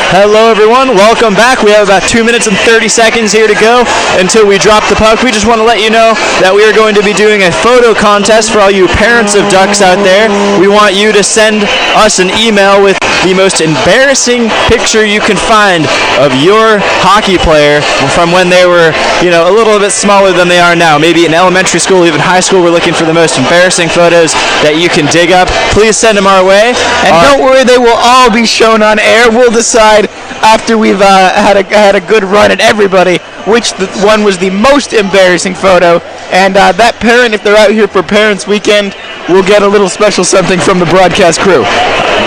Hello, everyone. Welcome back. We have about 2 minutes and 30 seconds here to go until we drop the puck. We just want to let you know that we are going to be doing a photo contest for all you parents of Ducks out there. We want you to send us an email with the most embarrassing picture you can find of your hockey player from when they were, a little bit smaller than they are now. Maybe in elementary school, even high school. We're looking for the most embarrassing photos that you can dig up. Please send them our way. And don't worry, they will all be shown on air. We'll decide after we've had a good run at everybody which one was the most embarrassing photo. And that parent, if they're out here for Parents Weekend, will get a little special something from the broadcast crew.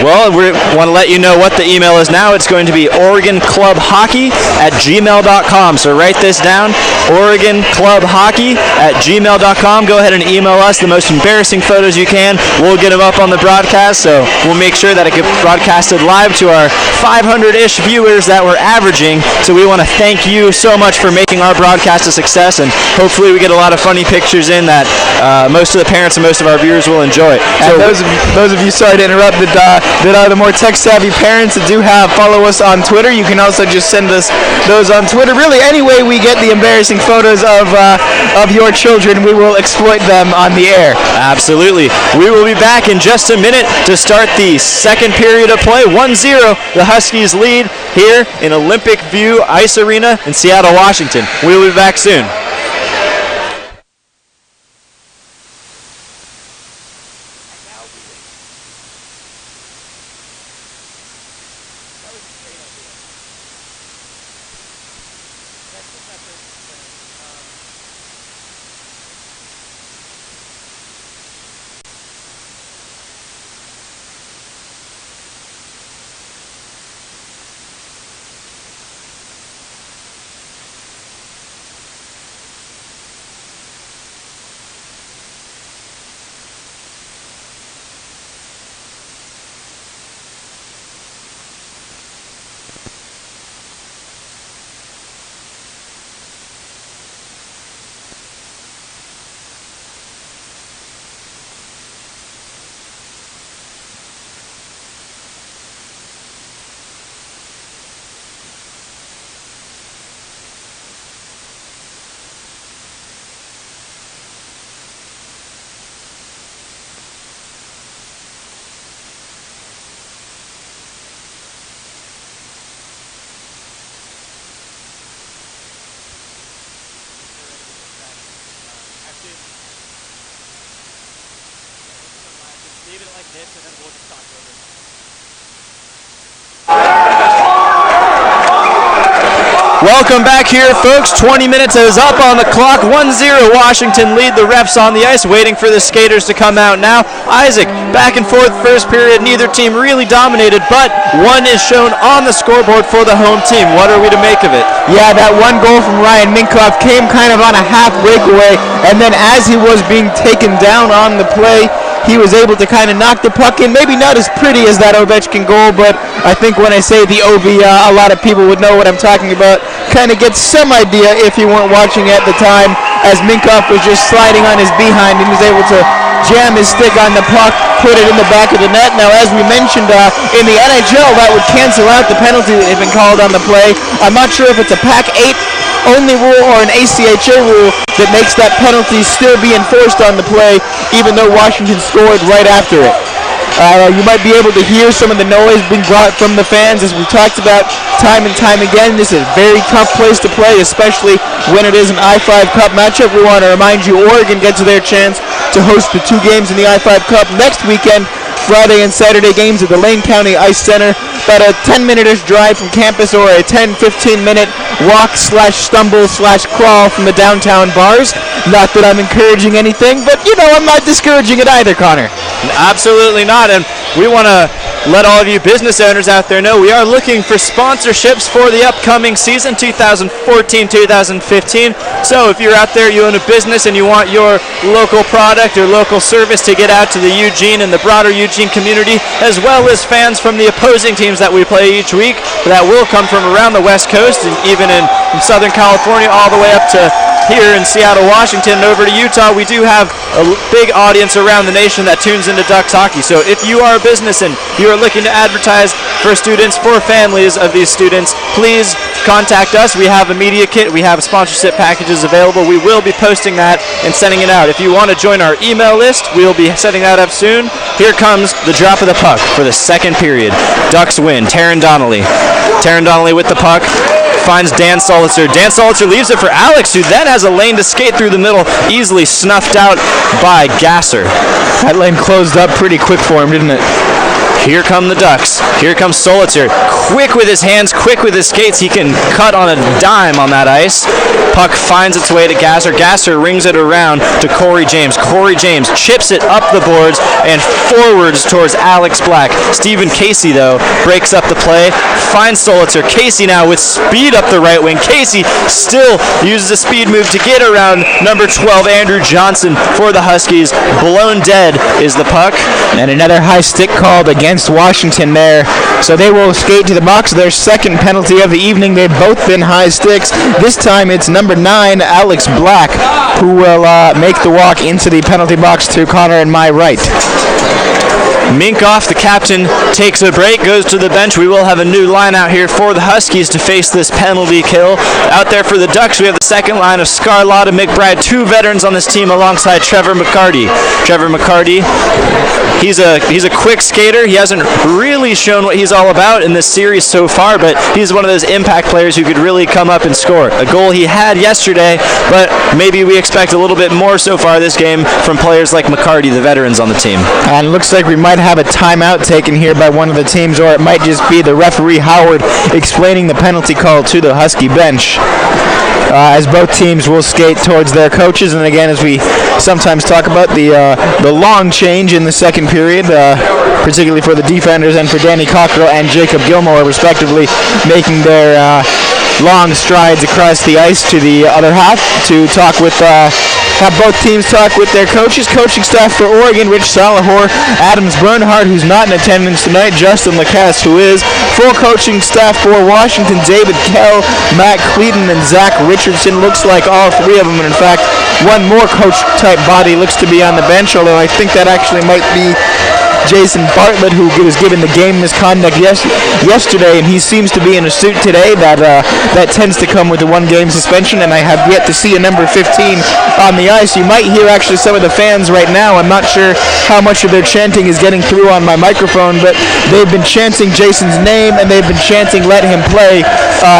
Well, we want to let you know what the email is now. It's going to be OregonClubHockey@gmail.com. So write this down, OregonClubHockey@gmail.com. Go ahead and email us the most embarrassing photos you can. We'll get them up on the broadcast, so we'll make sure that it gets broadcasted live to our 500-ish viewers that we're averaging. So we want to thank you so much for making our broadcast a success, and hopefully we get a lot of funny pictures in that most of the parents and most of our viewers will enjoy. So those of you, sorry to interrupt, that are the more tech-savvy parents that do follow us on Twitter, you can also just send us those on Twitter. Really, any way we get the embarrassing photos of your children, we will exploit them on the air. Absolutely. We will be back in just a minute to start the second period of play. 1-0, the Huskies lead here in Olympic View Ice Arena in Seattle, Washington. We will be back soon. Welcome back here, folks. 20 minutes is up on the clock. 1-0 Washington lead. The refs on the ice waiting for the skaters to come out now. Isaac, back and forth first period. Neither team really dominated, but one is shown on the scoreboard for the home team. What are we to make of it? Yeah, that one goal from Ryan Minkoff came kind of on a half breakaway, and then as he was being taken down on the play, he was able to kind of knock the puck in. Maybe not as pretty as that Ovechkin goal, but I think when I say the OV, a lot of people would know what I'm talking about. Kind of get some idea if you weren't watching at the time, as Minkoff was just sliding on his behind and was able to jam his stick on the puck, put it in the back of the net. Now, as we mentioned, in the NHL, that would cancel out the penalty that had been called on the play. I'm not sure if it's a Pac-8 only rule or an ACHA rule that makes that penalty still be enforced on the play, even though Washington scored right after it. You might be able to hear some of the noise being brought from the fans, as we've talked about time and time again. This is a very tough place to play, especially when it is an I-5 Cup matchup. We want to remind you, Oregon gets their chance to host the 2 games in the I-5 Cup next weekend. Friday and Saturday games at the Lane County Ice Center. About a 10-minute-ish drive from campus, or a 10-15-minute walk/stumble/crawl from the downtown bars. Not that I'm encouraging anything, but I'm not discouraging it either, Connor. Absolutely not, and we want to let all of you business owners out there know we are looking for sponsorships for the upcoming season, 2014-2015. So if you're out there, you own a business, and you want your local product or local service to get out to the Eugene and the broader Eugene community, as well as fans from the opposing teams that we play each week, that will come from around the West Coast and even in Southern California all the way up to here in Seattle, Washington, and over to Utah, we do have a big audience around the nation that tunes into Ducks hockey. So if you are a business and you are looking to advertise for students, for families of these students, please contact us. We have a media kit. We have sponsorship packages available. We will be posting that and sending it out. If you want to join our email list, we'll be setting that up soon. Here comes the drop of the puck for the second period. Ducks win. Taron Donnelly. Taron Donnelly with the puck. Finds Dan Solitzer. Dan Solitzer leaves it for Alex, who then has a lane to skate through the middle, easily snuffed out by Gasser. That lane closed up pretty quick for him, didn't it? Here come the Ducks. Here comes Solitzer. Quick with his hands, quick with his skates. He can cut on a dime on that ice. Puck finds its way to Gasser. Gasser rings it around to Corey James. Corey James chips it up the boards and forwards towards Alex Black. Stephen Casey, though, breaks up the play. Finds Solitzer. Casey now with speed up the right wing. Casey still uses a speed move to get around number 12, Andrew Johnson, for the Huskies. Blown dead is the puck. And another high stick called against Washington there. So they will skate to the box. Their second penalty of the evening. They've both been high sticks. This time it's number 9, Alex Black, who will make the walk into the penalty box to Connor and my right. Minkoff, the captain, takes a break, goes to the bench. We will have a new line out here for the Huskies to face this penalty kill. Out there for the Ducks, we have the second line of Scarlotta McBride, 2 veterans on this team alongside Trevor McCarty. Trevor McCarty, he's a quick skater. He hasn't really shown what he's all about in this series so far, but he's one of those impact players who could really come up and score. A goal he had yesterday, but maybe we expect a little bit more so far this game from players like McCarty, the veterans on the team. And it looks like we might have a timeout taken here by one of the teams, or it might just be the referee Howard explaining the penalty call to the Husky bench. As both teams will skate towards their coaches, and again, as we sometimes talk about, the long change in the second period, particularly for the defenders and for Danny Cockrell and Jacob Gilmore, respectively, making their long strides across the ice to the other half to talk with have both teams talk with their coaches. Coaching staff for Oregon, Rich Salahor, Adams Bernhardt, who's not in attendance tonight, Justin Lacasse, who is. Full coaching staff for Washington, David Kell, Matt Cleaton, and Zach Richardson. Looks like all 3 of them, and in fact, one more coach-type body looks to be on the bench, although I think that actually might be Jason Bartlett, who was given the game misconduct yesterday, and he seems to be in a suit today. That tends to come with a 1-game suspension, and I have yet to see a number 15 on the ice. You might hear actually some of the fans right now. I'm not sure how much of their chanting is getting through on my microphone, but they've been chanting Jason's name, and they've been chanting "Let him play."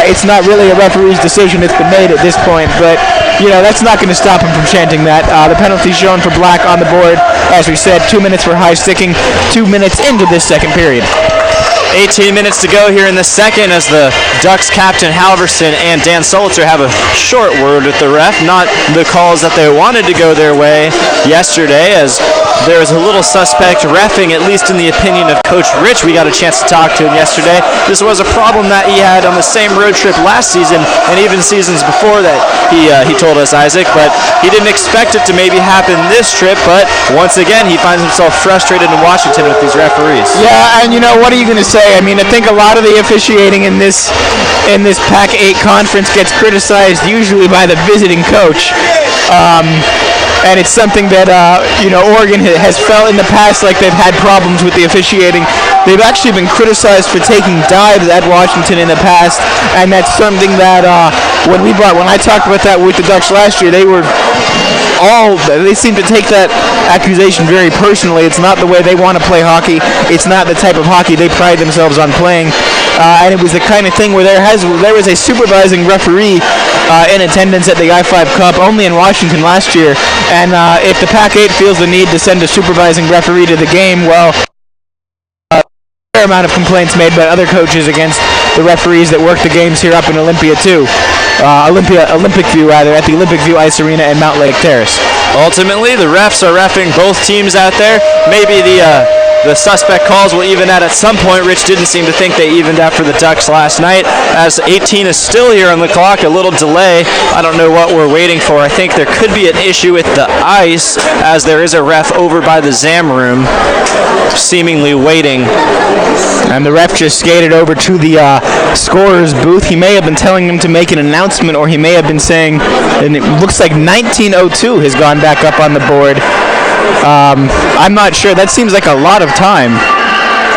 It's not really a referee's decision. It's been made at this point, but that's not going to stop him from chanting that. The penalty shown for Black on the board. As we said, 2 minutes for high sticking, 2 minutes into this second period. 18 minutes to go here in the second as the Ducks captain Halverson and Dan Solitzer have a short word with the ref. Not the calls that they wanted to go their way yesterday, as there was a little suspect reffing, at least in the opinion of Coach Rich. We got a chance to talk to him yesterday. This was a problem that he had on the same road trip last season and even seasons before that, he told us, Isaac, but he didn't expect it to maybe happen this trip, but once again he finds himself frustrated in Washington with these referees. Yeah, and what are you going to say? I mean, I think a lot of the officiating in this Pac-8 conference gets criticized usually by the visiting coach. And it's something that, Oregon has felt in the past like they've had problems with the officiating. They've actually been criticized for taking dives at Washington in the past, and that's something that when I talked about that with the Ducks last year, they seem to take that accusation very personally. It's not the way they want to play hockey. It's not the type of hockey they pride themselves on playing. And it was the kind of thing where there was a supervising referee in attendance at the I-5 Cup only in Washington last year. And if the Pac-8 feels the need to send a supervising referee to the game, well, a fair amount of complaints made by other coaches against the referees that work the games here up in Olympia too. Olympic View rather, at the Olympic View Ice Arena and Mount Lake Terrace. Ultimately, the refs are reffing both teams out there. Maybe the the suspect calls will even out at some point. Rich didn't seem to think they evened out for the Ducks last night, as 18 is still here on the clock. A little delay. I don't know what we're waiting for. I think there could be an issue with the ice, as there is a ref over by the Zam room seemingly waiting. And the ref just skated over to the scorer's booth. He may have been telling them to make an announcement, or he may have been saying, and it looks like 1902 has gone back up on the board. I'm not sure. That seems like a lot of time.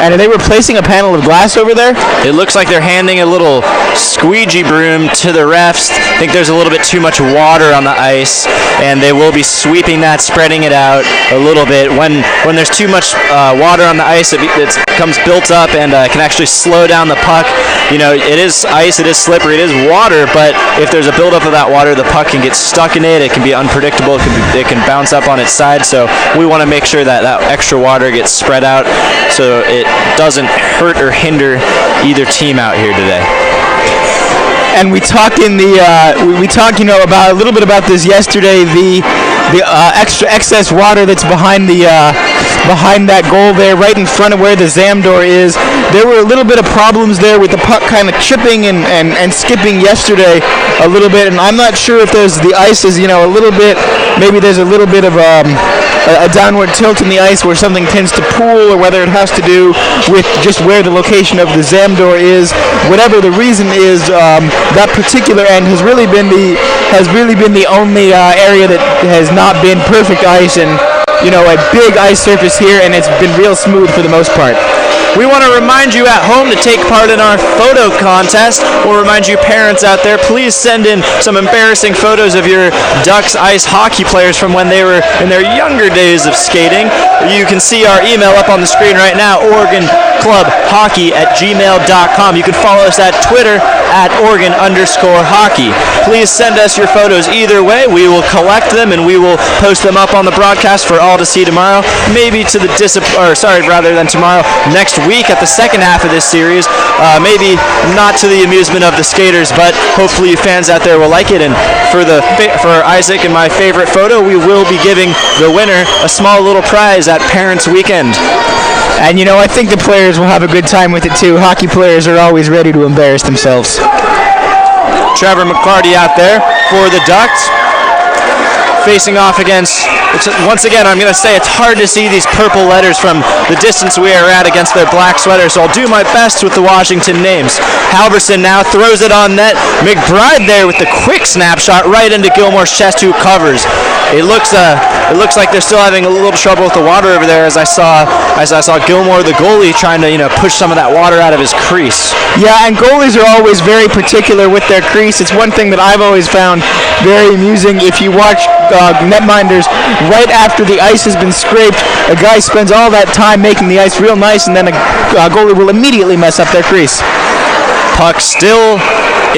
And are they replacing a panel of glass over there? It looks like they're handing a little squeegee broom to the refs. I think there's a little bit too much water on the ice, and they will be sweeping that, spreading it out a little bit. When there's too much water on the ice, it becomes built up and can actually slow down the puck. You know, it is ice, it is slippery, it is water, but if there's a buildup of that water, the puck can get stuck in it. It can be unpredictable. It can bounce up on its side. So we want to make sure that that extra water gets spread out so it doesn't hurt or hinder either team out here today. And we talked about a little bit about this yesterday. The extra excess water that's behind that goal there, right in front of where the Zam door is. There were a little bit of problems there with the puck kind of chipping and skipping yesterday a little bit, and I'm not sure if the ice is a little bit, maybe there's a little bit of a downward tilt in the ice where something tends to pool, or whether it has to do with just where the location of the Zam door is. Whatever the reason is, that particular end has really been the only area that has not been perfect ice, and a big ice surface here, and it's been real smooth for the most part. We want to remind you at home to take part in our photo contest. We'll remind you parents out there, please send in some embarrassing photos of your Ducks ice hockey players from when they were in their younger days of skating. You can see our email up on the screen right now, OregonClubHockey@gmail.com. You can follow us at Twitter at Oregon_hockey. Please send us your photos either way. We will collect them and we will post them up on the broadcast for all to see tomorrow. Maybe to the rather than tomorrow, next week at the second half of this series. Maybe not to the amusement of the skaters, but hopefully you fans out there will like it. And for Isaac and my favorite photo, we will be giving the winner a small little prize at Parents Weekend. And I think the players will have a good time with it too. Hockey players are always ready to embarrass themselves. Trevor McCarty out there for the Ducks, facing off against, once again, I'm going to say it's hard to see these purple letters from the distance we are at against their black sweaters, so I'll do my best with the Washington names. Halverson now throws it on net. McBride there with the quick snapshot right into Gilmore's chest, who covers. It looks like they're still having a little trouble with the water over there, as I saw Gilmore, the goalie, trying to push some of that water out of his crease. Yeah, and goalies are always very particular with their crease. It's one thing that I've always found very amusing. If you watch netminders, right after the ice has been scraped, a guy spends all that time making the ice real nice, and then a goalie will immediately mess up their crease. Puck still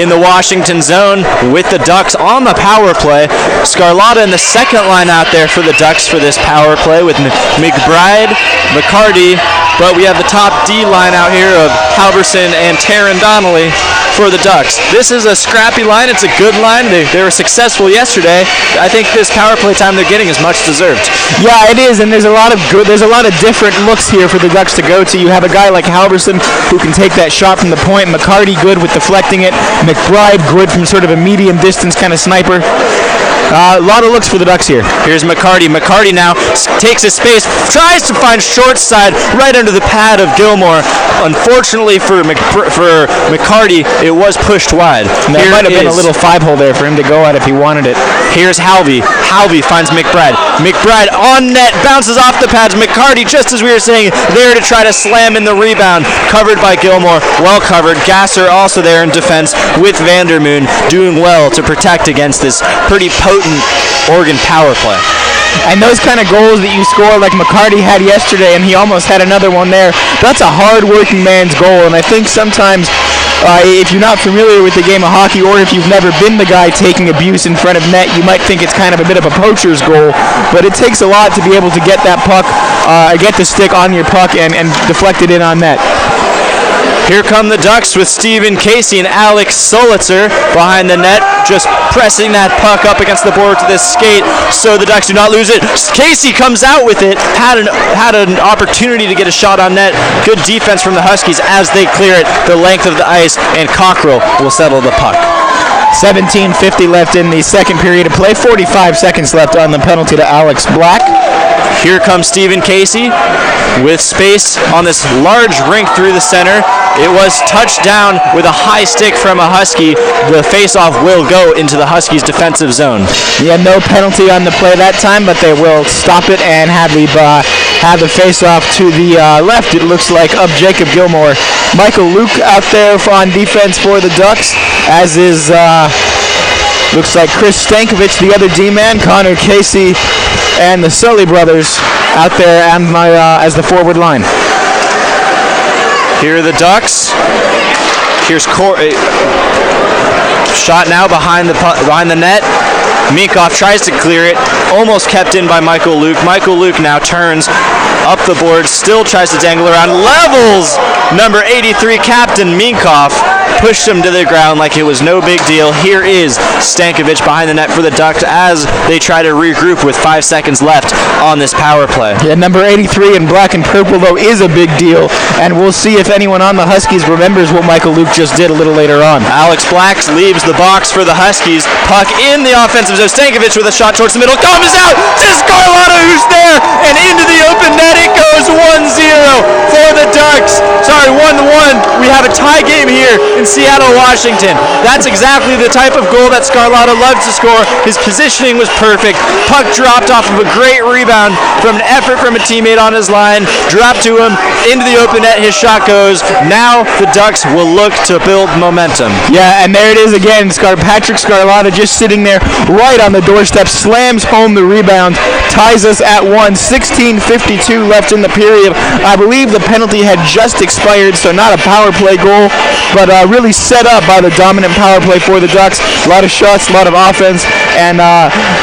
in the Washington zone with the Ducks on the power play. Scarlotta in the second line out there for the Ducks for this power play with McBride, McCarty, but we have the top D line out here of Halverson and Taron Donnelly for the Ducks. This is a scrappy line. It's a good line. They were successful yesterday. I think this power play time they're getting is much deserved. Yeah, it is, and there's a lot of different looks here for the Ducks to go to. You have a guy like Halverson who can take that shot from the point. McCarty good with deflecting it. McBride good from sort of a medium distance kind of sniper. A lot of looks for the Ducks here. Here's McCarty. McCarty now takes his space, tries to find short side right under the pad of Gilmore. Unfortunately for McCarty, it was pushed wide. There might have been a little 5-hole there for him to go at if he wanted it. Here's Halvey. Halvey finds McBride. McBride on net, bounces off the pads. McCarty, just as we were saying, there to try to slam in the rebound. Covered by Gilmore. Well covered. Gasser also there in defense with Vandermoon, doing well to protect against this pretty potent Oregon power play. And those kind of goals that you score like McCarty had yesterday, and he almost had another one there, that's a hard-working man's goal. And I think sometimes if you're not familiar with the game of hockey, or if you've never been the guy taking abuse in front of net, you might think it's kind of a bit of a poacher's goal. But it takes a lot to be able to get that puck, get the stick on your puck and deflect it in on net. Here come the Ducks with Stephen Casey and Alex Solitzer behind the net, just pressing that puck up against the board to this skate so the Ducks do not lose it. Casey comes out with it, had an opportunity to get a shot on net. Good defense from the Huskies as they clear it the length of the ice, and Cockrell will settle the puck. 17:50 left in the second period of play. 45 seconds left on the penalty to Alex Black. Here comes Stephen Casey with space on this large rink through the center. It was touched down with a high stick from a Husky. The faceoff will go into the Huskies' defensive zone. Yeah, no penalty on the play that time, but they will stop it and have the faceoff to the left. It looks like of Jacob Gilmore. Michael Luke out there on defense for the Ducks, as is looks like Chris Stankovic, the other D-man, Connor Casey, and the Sully brothers out there as the forward line. Here are the Ducks. Here's shot now behind the net. Minkoff tries to clear it, almost kept in by Michael Luke. Michael Luke now turns up the board, still tries to dangle around, levels number 83 captain Minkoff, pushed him to the ground like it was no big deal. Here is Stankovic behind the net for the Ducks as they try to regroup with 5 seconds left on this power play. Yeah, number 83 in black and purple, though, is a big deal, and we'll see if anyone on the Huskies remembers what Michael Luke just did a little later on. Alex Black leaves the box for the Huskies. Puck in the offensive zone. Stankovic with a shot towards the middle. Comes out to Scarlata, who's there, and into the open net. It goes 1-0 for the Ducks. Sorry, 1-1. We have a tie game here in Seattle, Washington. That's exactly the type of goal that Scarlata loves to score. His positioning was perfect. Puck dropped off of a great rebound from an effort from a teammate on his line. Dropped to him into the open net. His shot goes. Now the Ducks will look to build momentum. Yeah, and there it is again. Patrick Scarlata just sitting there right on the doorstep, slams home the rebound, ties us at 1. 16:52 left in the period. I believe the penalty had just expired, so not a power play goal, but really set up by the dominant power play for the Ducks. A lot of shots, a lot of offense, and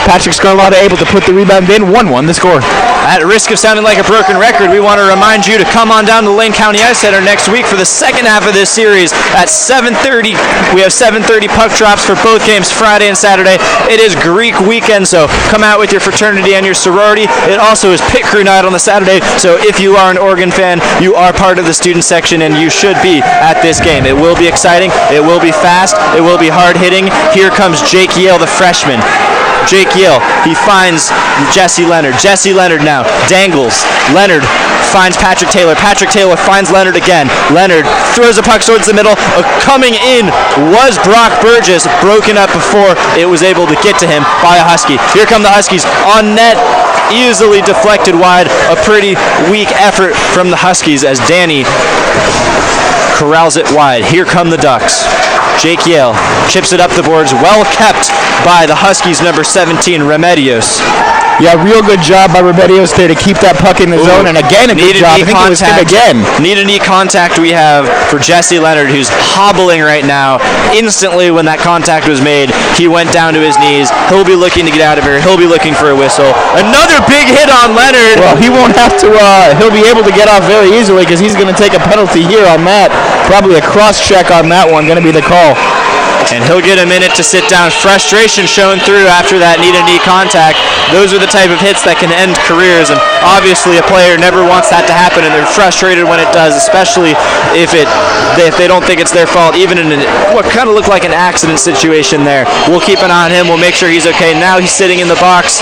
Patrick Scarlata able to put the rebound in. 1-1 the score. At risk of sounding like a broken record, we want to remind you to come on down to Lane County Ice Center next week for the second half of this series at 7:30. We have 7:30 puck drops for both games, Friday and Saturday. It is Greek weekend, so come out with your fraternity and your sorority. It also is pit crew night on the Saturday, so if you are an Oregon fan, you are part of the student section and you should be at this game. It will be exciting, it will be fast, it will be hard hitting. Here comes Jake Yale, the freshman. Jake Yale, he finds Jesse Leonard. Jesse Leonard now dangles. Leonard finds Patrick Taylor. Patrick Taylor finds Leonard again. Leonard throws a puck towards the middle. Coming in was Brock Burgess, broken up before it was able to get to him by a Husky. Here come the Huskies on net, easily deflected wide. A pretty weak effort from the Huskies as Danny corrals it wide. Here come the Ducks. Jake Yale chips it up the boards, well kept by the Huskies' number 17, Remedios. Yeah, real good job by Remedios there to keep that puck in the zone, and again a good job. I think it was him again. Need a knee contact we have for Jesse Leonard, who's hobbling right now. Instantly when that contact was made, he went down to his knees. He'll be looking to get out of here. He'll be looking for a whistle. Another big hit on Leonard. Well, he won't have to, he'll be able to get off very easily because he's going to take a penalty here on that. Probably a cross-check on that one, going to be the call. And he'll get a minute to sit down. Frustration showing through after that knee-to-knee contact. Those are the type of hits that can end careers, and obviously a player never wants that to happen, and they're frustrated when it does, especially if they don't think it's their fault, even in what kind of looked like an accident situation there. We'll keep an eye on him. We'll make sure he's okay. Now he's sitting in the box.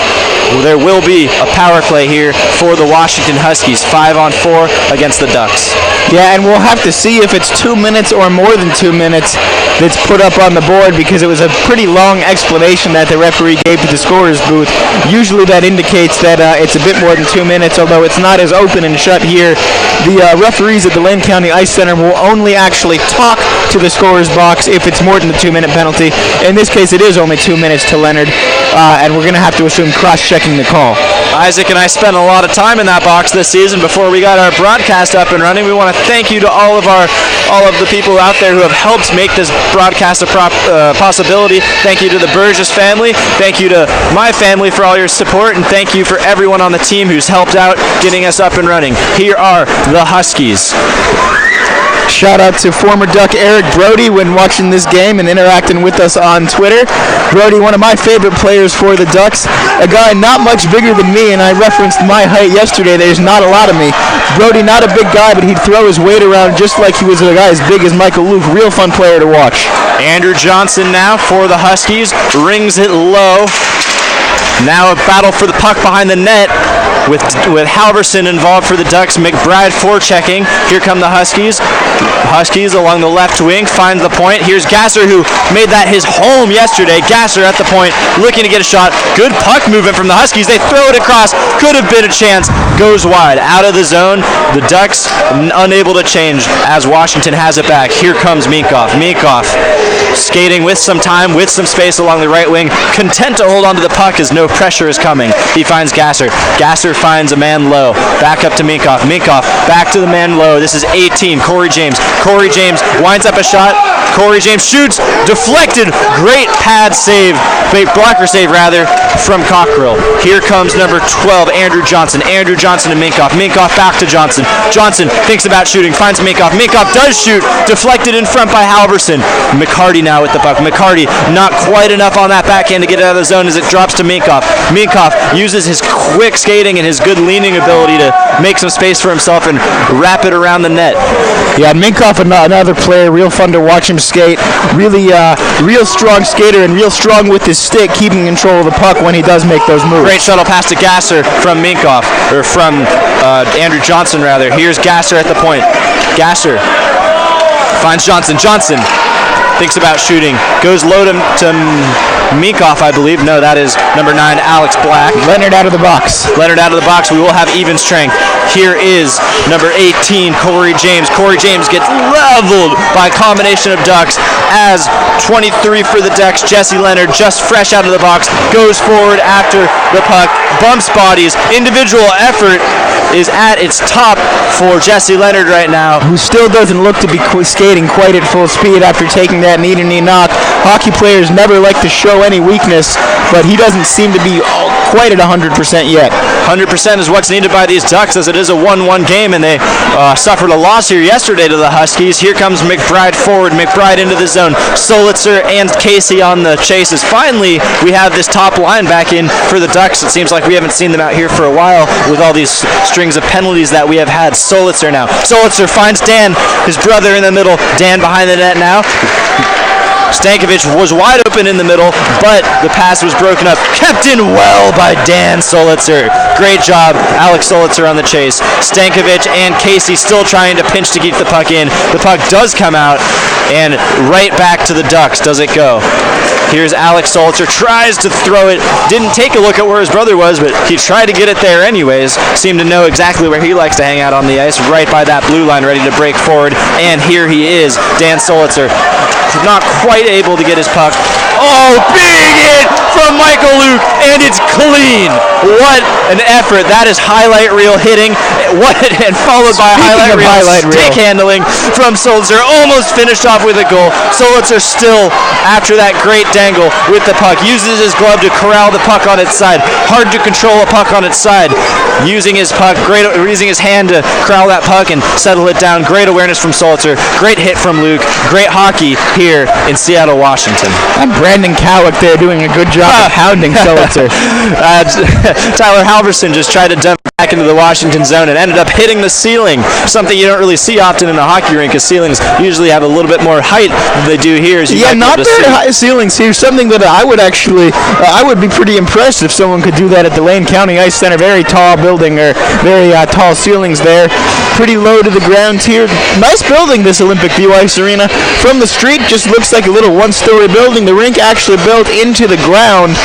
Well, there will be a power play here for the Washington Huskies, 5-on-4 against the Ducks. Yeah, and we'll have to see if it's 2 minutes or more than 2 minutes that's put up on the board, because it was a pretty long explanation that the referee gave to the scorer's booth. Usually that indicates that it's a bit more than 2 minutes, although it's not as open and shut here. The referees at the Lane County Ice Center will only actually talk to the scorer's box if it's more than the 2 minute penalty. In this case, it is only 2 minutes to Leonard, and we're going to have to assume cross-checking the call. Isaac and I spent a lot of time in that box this season before we got our broadcast up and running. We want to thank you to all of the people out there who have helped make this broadcast a possibility. Thank you to the Burgess family. Thank you to my family for all your support, and thank you for everyone on the team who's helped out getting us up and running. Here are the Huskies. Shout out to former Duck Eric Brody when watching this game and interacting with us on Twitter. Brody, one of my favorite players for the Ducks, a guy not much bigger than me, and I referenced my height yesterday. There's not a lot of me. Brody, not a big guy, but he'd throw his weight around just like he was a guy as big as Michael Luke. Real fun player to watch. Andrew Johnson now for the Huskies, rings it low. Now a battle for the puck behind the net with Halverson involved for the Ducks. McBride forechecking. Here come the Huskies. Huskies along the left wing find the point. Here's Gasser, who made that his home yesterday. Gasser at the point, looking to get a shot. Good puck movement from the Huskies. They throw it across. Could have been a chance. Goes wide. Out of the zone. The Ducks unable to change as Washington has it back. Here comes Minkoff. Minkoff skating with some time, with some space along the right wing. Content to hold on to the puck as no pressure is coming. He finds Gasser. Gasser finds a man low. Back up to Minkoff. Minkoff back to the man low. This is 18. Corey James. Corey James winds up a shot. Corey James shoots. Deflected. Great pad save. Blocker save, rather, from Cockrell. Here comes number 12, Andrew Johnson. Andrew Johnson to Minkoff. Minkoff back to Johnson. Johnson thinks about shooting. Finds Minkoff. Minkoff does shoot. Deflected in front by Halverson. McCarty now with the puck. McCarty not quite enough on that backhand to get it out of the zone as it drops to Minkoff. Minkoff uses his quick skating and his good leaning ability to make some space for himself and wrap it around the net. Yeah, Minkoff, another player, real fun to watch him skate. Really, real strong skater and real strong with his stick, keeping control of the puck when he does make those moves. Great shuttle pass to Gasser from Minkoff, or from Andrew Johnson, rather. Here's Gasser at the point. Gasser finds Johnson. Johnson thinks about shooting. Goes low to Minkoff, I believe. No, that is number 9, Alex Black. Leonard out of the box. Leonard out of the box. We will have even strength. Here is number 18, Corey James. Corey James gets leveled by a combination of Ducks as 23 for the Ducks. Jesse Leonard, just fresh out of the box, goes forward after the puck, bumps bodies. Individual effort is at its top for Jesse Leonard right now, who still doesn't look to be skating quite at full speed after taking that knee-to-knee knock. Hockey players never like to show any weakness, but he doesn't seem to be quite at 100% yet. 100% is what's needed by these Ducks, as it is a 1-1 game, and they suffered a loss here yesterday to the Huskies. Here comes McBride forward. McBride into the zone. Solitzer and Casey on the chases. Finally, we have this top line back in for the Ducks. It seems like we haven't seen them out here for a while with all these strings of penalties that we have had. Solitzer now. Solitzer finds Dan, his brother, in the middle. Dan behind the net now. Stankovic was wide open in the middle, but the pass was broken up. Kept in well by Dan Solitzer. Great job, Alex Solitzer on the chase. Stankovic and Casey still trying to pinch to keep the puck in. The puck does come out, and right back to the Ducks does it go. Here's Alex Solitzer, tries to throw it. Didn't take a look at where his brother was, but he tried to get it there anyways. Seemed to know exactly where he likes to hang out on the ice, right by that blue line, ready to break forward. And here he is, Dan Solitzer. Not quite able to get his puck. Oh, big hit from Michael Luke, and it's clean. What an effort. That is highlight reel hitting. And followed by highlight reel stick handling from Solitzer. Almost finished off with a goal. Solitzer still, after that great dangle with the puck, uses his glove to corral the puck on its side. Hard to control a puck on its side. Using his puck, using his hand to corral that puck and settle it down. Great awareness from Solitzer. Great hit from Luke. Great hockey here in Seattle, Washington. And Brandon Cowick there doing a good job of hounding Solitzer. Tyler Halverson just tried to dump back into the Washington zone and ended up hitting the ceiling. Something you don't really see often in a hockey rink, because ceilings usually have a little bit more height than they do here. Yeah, not very high ceilings here. Something that I would actually, I would be pretty impressed if someone could do that at the Lane County Ice Center. Very tall building, or very tall ceilings there. Pretty low to the ground here. Nice building, this Olympic View Ice Arena. From the street, just looks like a little one-story building. The rink actually built into the ground.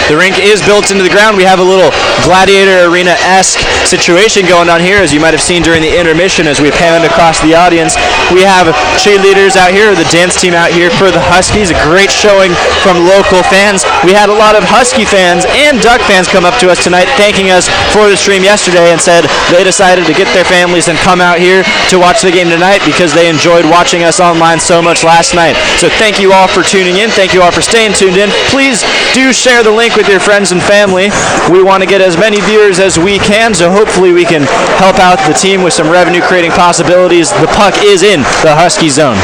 The rink is built into the ground. We have a little Gladiator Arena-esque situation going on here, as you might have seen during the intermission as we panned across the audience. We have cheerleaders out here, the dance team out here for the Huskies. A great showing from local fans. We had a lot of Husky fans and Duck fans come up to us tonight thanking us for the stream yesterday and said they decided to get their families and come out here to watch the game tonight because they enjoyed watching us online so much last night. So thank you all for tuning in. Thank you all for staying tuned in. Please do share the link with your friends and family. We want to get as many viewers as we can, so hopefully we can help out the team with some revenue-creating possibilities. The puck is in the Husky zone.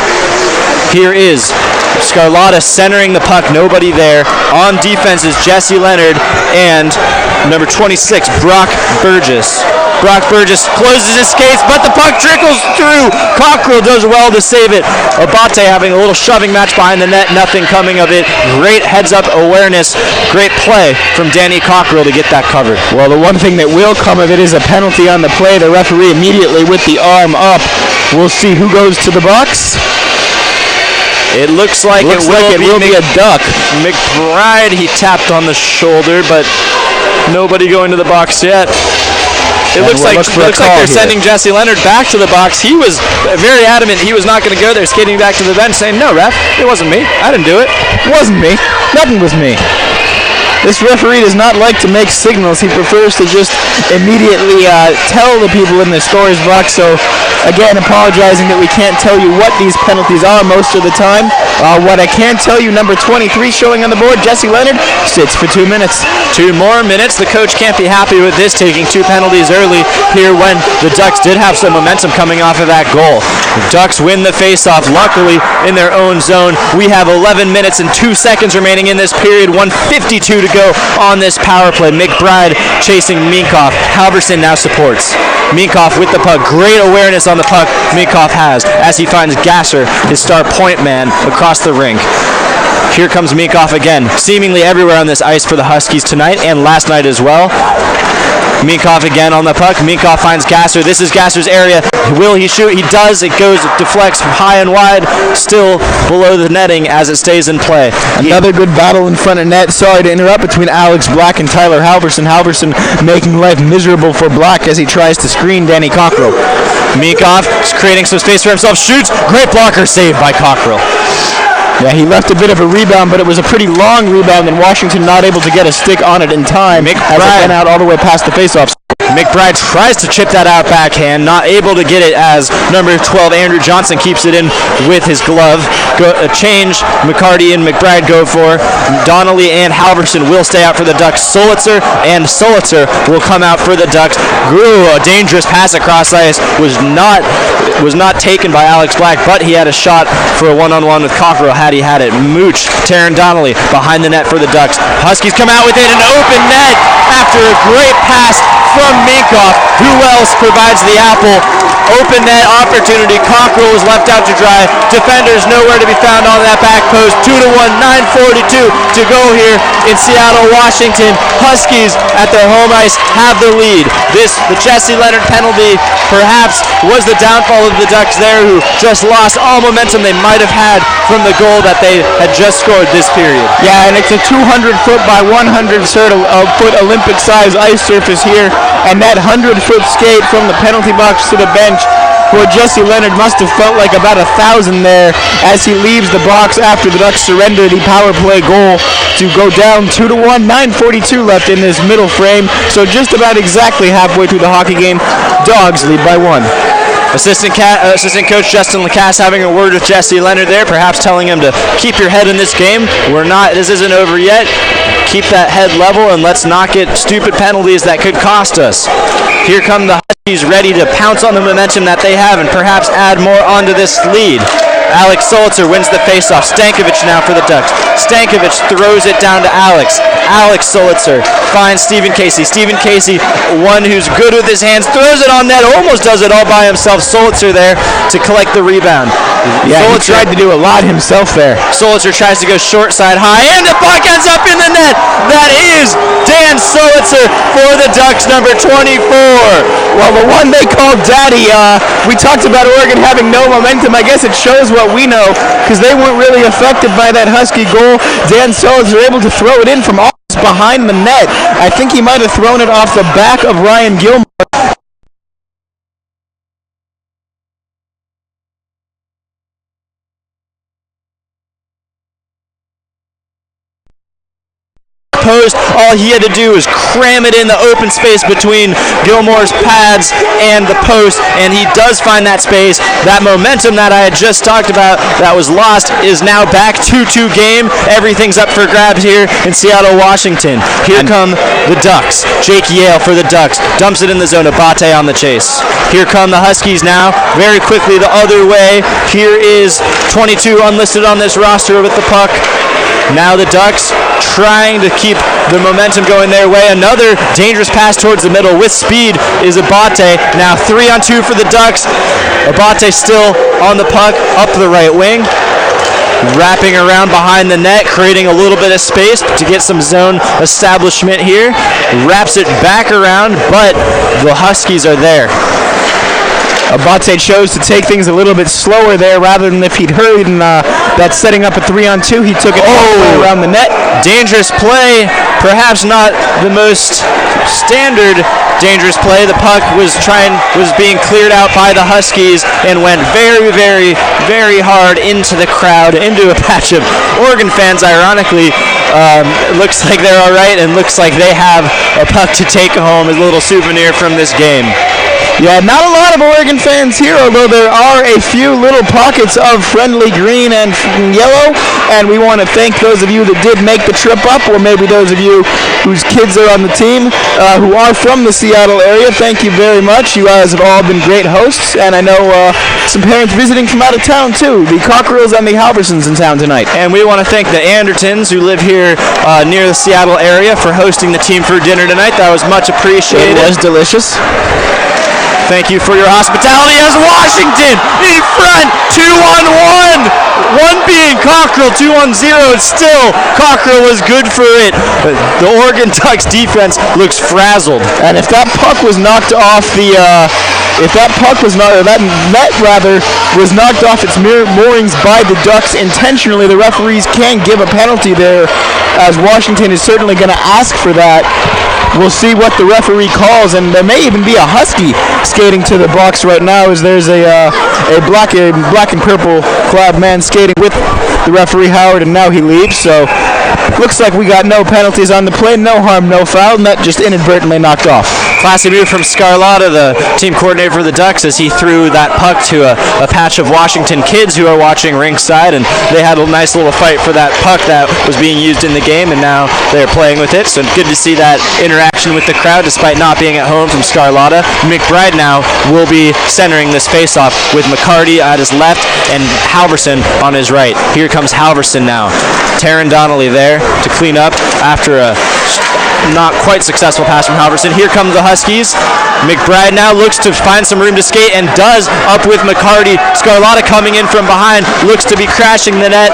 Here is Scarlotta centering the puck, nobody there. On defense is Jesse Leonard and number 26, Brock Burgess. Brock Burgess closes his skates, but the puck trickles through. Cockrell does well to save it. Abate having a little shoving match behind the net, nothing coming of it. Great heads-up awareness, great play from Danny Cockrell to get that covered. Well, the one thing that will come of it is a penalty on the play. The referee immediately with the arm up. We'll see who goes to the box. It looks like it will be a duck. McBride, he tapped on the shoulder, but nobody going to the box yet. It looks like they're sending Jesse Leonard back to the box. He was very adamant he was not going to go there, skating back to the bench saying, "No, ref, it wasn't me. I didn't do it. It wasn't me. Nothing was me." This referee does not like to make signals. He prefers to just immediately tell the people in the scorer's box. So, again, apologizing that we can't tell you what these penalties are most of the time. What I can tell you, number 23 showing on the board, Jesse Leonard, sits for 2 minutes. 2 more minutes. The coach can't be happy with this, taking 2 penalties early here when the Ducks did have some momentum coming off of that goal. The Ducks win the faceoff, luckily in their own zone. We have 11 minutes and 2 seconds remaining in this period. 1:52 to go on this power play. McBride chasing Minkoff. Halverson now supports. Minkoff with the puck. Great awareness on the puck Minkoff has as he finds Gasser, his star point man, across the rink. Here comes Minkoff again, seemingly everywhere on this ice for the Huskies tonight and last night as well. Minkoff again on the puck. Minkoff finds Gasser. This is Gasser's area. Will he shoot? He does. It goes, deflects high and wide, still below the netting as it stays in play. Another good battle in front of net. Sorry to interrupt, between Alex Black and Tyler Halverson. Halverson making life miserable for Black as he tries to screen Danny Cockrell. Minkoff is creating some space for himself. Shoots. Great blocker save by Cockrell. Yeah, he left a bit of a rebound, but it was a pretty long rebound, and Washington not able to get a stick on it in time as it went out all the way past the faceoff. McBride tries to chip that out backhand, not able to get it as number 12 Andrew Johnson keeps it in with his glove. A change, McCarty and McBride go for. Donnelly and Halverson will stay out for the Ducks. Solitzer and Solitzer will come out for the Ducks. Grew a dangerous pass across ice, was not taken by Alex Black, but he had a shot for a one-on-one with Cockrell had he had it. Mooch, Taron Donnelly behind the net for the Ducks. Huskies come out with it, an open net after a great pass from Minkoff. Who else provides the apple? Open net opportunity. Cockrell was left out to dry. Defenders nowhere to be found on that back post. 2-1, 9:42 to go here in Seattle, Washington. Huskies at their home ice have the lead. The Jesse Leonard penalty perhaps was the downfall of the Ducks there, who just lost all momentum they might have had from the goal that they had just scored this period. Yeah, and it's a 200-foot by 100-foot Olympic-size ice surface here, and that 100-foot skate from the penalty box to the bench for Jesse Leonard must have felt like about 1,000 there as he leaves the box after the Ducks surrender the power play goal to go down 2-1. 9:42 left in this middle frame, so just about exactly halfway through the hockey game. Dogs lead by 1. Assistant coach Justin Lacasse having a word with Jesse Leonard there, perhaps telling him to keep your head in this game. This isn't over yet. Keep that head level and let's not get stupid penalties that could cost us. Here come the Huskies ready to pounce on the momentum that they have and perhaps add more onto this lead. Alex Solitzer wins the faceoff. Stankovic now for the Ducks. Stankovic throws it down to Alex. Alex Solitzer finds Stephen Casey. Stephen Casey, one who's good with his hands, throws it on net, almost does it all by himself. Solitzer there to collect the rebound. Yeah, Solitzer tried to do a lot himself there. Solitzer tries to go short side high, and the puck ends up in the net. That is Dan Solitzer for the Ducks, number 24. Well, the one they called Daddy, we talked about Oregon having no momentum. I guess it shows what we know, because they weren't really affected by that Husky goal. Dan Solitzer able to throw it in from almost behind the net. I think he might have thrown it off the back of Ryan Gilmore. post. All he had to do was cram it in the open space between Gilmore's pads and the post, and he does find that space. That momentum that I had just talked about that was lost is now back. 2-2 game. Everything's up for grabs here in Seattle, Washington. Here come the Ducks. Jake Yale for the Ducks. Dumps it in the zone. Abate on the chase. Here come the Huskies now. Very quickly the other way. Here is 22 unlisted on this roster with the puck. Now the Ducks trying to keep the momentum going their way. Another dangerous pass towards the middle with speed is Abate. Now 3-on-2 for the Ducks. Abate still on the puck up the right wing. Wrapping around behind the net, creating a little bit of space to get some zone establishment here. Wraps it back around, but the Huskies are there. Abate chose to take things a little bit slower there rather than if he'd hurried and that setting up a 3-on-2. He took it all the way around the net. Dangerous play, perhaps not the most standard dangerous play. The puck was being cleared out by the Huskies and went very, very, very hard into the crowd, into a patch of Oregon fans. Ironically, looks like they're all right and looks like they have a puck to take home as a little souvenir from this game. Yeah, not a lot of Oregon fans here, although there are a few little pockets of friendly green and yellow, and we want to thank those of you that did make the trip up, or maybe those of you whose kids are on the team who are from the Seattle area. Thank you very much. You guys have all been great hosts, and I know some parents visiting from out of town too. The Cockerels and the Halversons in town tonight. And we want to thank the Andertons who live here near the Seattle area for hosting the team for dinner tonight. That was much appreciated. It was delicious. Thank you for your hospitality as Washington in front, 2-on-1. One being Cockrell, 2-on-0. Still, Cockrell was good for it. The Oregon Ducks defense looks frazzled. And if that puck was knocked off the, that net rather was knocked off its moorings by the Ducks intentionally, the referees can give a penalty there, as Washington is certainly going to ask for that. We'll see what the referee calls, and there may even be a Husky skating to the box right now, as there's a black and purple clad man skating with the referee Howard, and now he leaves. So looks like we got no penalties on the play, no harm, no foul, and that just inadvertently knocked off. Classy move from Scarlotta, the team coordinator for the Ducks, as he threw that puck to a patch of Washington kids who are watching rinkside, and they had a nice little fight for that puck that was being used in the game, and now they're playing with it. So good to see that interaction with the crowd despite not being at home from Scarlotta. McBride now will be centering this faceoff with McCarty at his left and Halverson on his right. Here comes Halverson now. Taron Donnelly there to clean up after a not quite successful pass from Halverson. Here come the Huskies. McBride now looks to find some room to skate and does, up with McCarty. Scarlotta coming in from behind, looks to be crashing the net.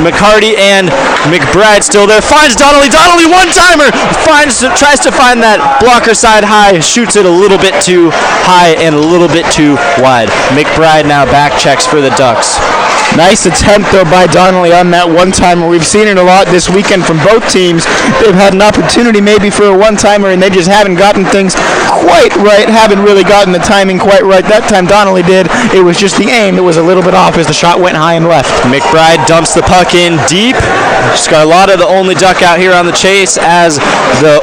McCarty and McBride still there. Finds Donnelly. Donnelly one-timer. Tries to find that blocker side high. Shoots it a little bit too high and a little bit too wide. McBride now back checks for the Ducks. Nice attempt, though, by Donnelly on that one-timer. We've seen it a lot this weekend from both teams. They've had an opportunity maybe for a one-timer, and they just haven't gotten things quite right, haven't really gotten the timing quite right. That time Donnelly did. It was just the aim that was a little bit off as the shot went high and left. McBride dumps the puck in deep. Scarlotta, the only Duck out here on the chase, as the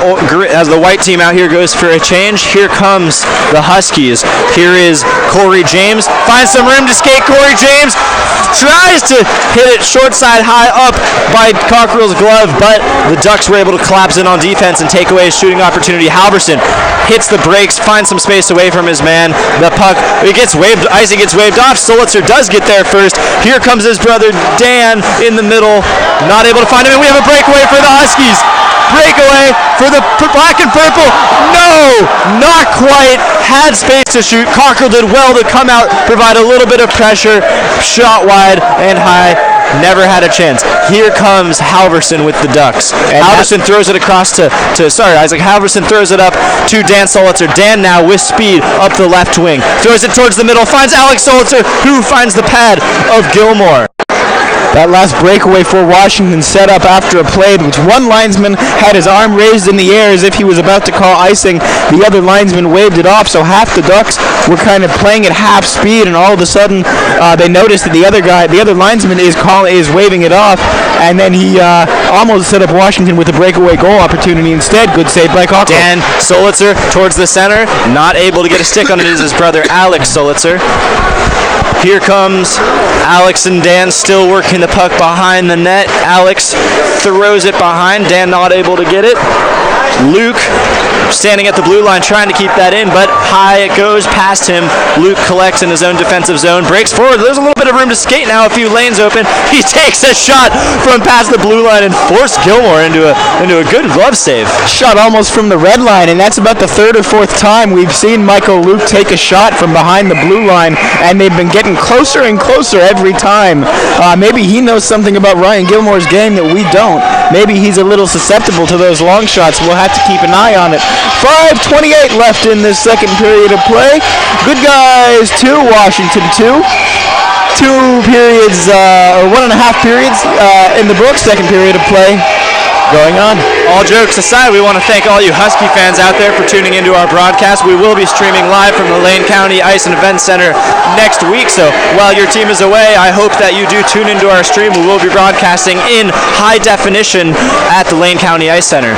white team out here goes for a change. Here comes the Huskies. Here is Corey James. Finds some room to skate. Corey James tries to hit it short side high up by Cockrell's glove, but the Ducks were able to collapse in on defense and take away his shooting opportunity. Halverson hits the brakes, finds some space away from his man. The puck, icing gets waved off. Solitzer does get there first. Here comes his brother Dan in the middle, not able to find him, and we have a breakaway for the Huskies. Breakaway for the black and purple. No, not quite. Had space to shoot. Cockrell did well to come out, provide a little bit of pressure. Shot wide and high. Never had a chance. Here comes Halverson with the Ducks. And Halverson throws it across Isaac Halverson throws it up to Dan Solitzer. Dan now with speed up the left wing. Throws it towards the middle. Finds Alex Solitzer, who finds the pad of Gilmore. That last breakaway for Washington set up after a play which one linesman had his arm raised in the air as if he was about to call icing. The other linesman waved it off, so half the Ducks were kind of playing at half speed, and all of a sudden they noticed that the other linesman is waving it off, and then he almost set up Washington with a breakaway goal opportunity instead. Good save by Cockle. Dan Solitzer towards the center, not able to get a stick on it is his brother Alex Solitzer. Here comes Alex and Dan still working the puck behind the net. Alex throws it behind. Dan not able to get it. Luke standing at the blue line trying to keep that in, but high it goes past him. Luke collects in his own defensive zone, breaks forward. There's a little bit of room to skate now, a few lanes open. He takes a shot from past the blue line and forced Gilmore into a good glove save. Shot almost from the red line, and that's about the third or fourth time we've seen Michael Luke take a shot from behind the blue line, and they've been getting closer and closer every time. Maybe he knows something about Ryan Gilmore's game that we don't. Maybe he's a little susceptible to those long shots. We'll have to keep an eye on it. 5:28 left in this second period of play. Good Guys 2, Washington 2. 2 periods, or 1.5 periods in the book. Second period of play going on. All jokes aside, we want to thank all you Husky fans out there for tuning into our broadcast. We will be streaming live from the Lane County Ice and Event Center next week, so while your team is away, I hope that you do tune into our stream. We will be broadcasting in high definition at the Lane County Ice Center.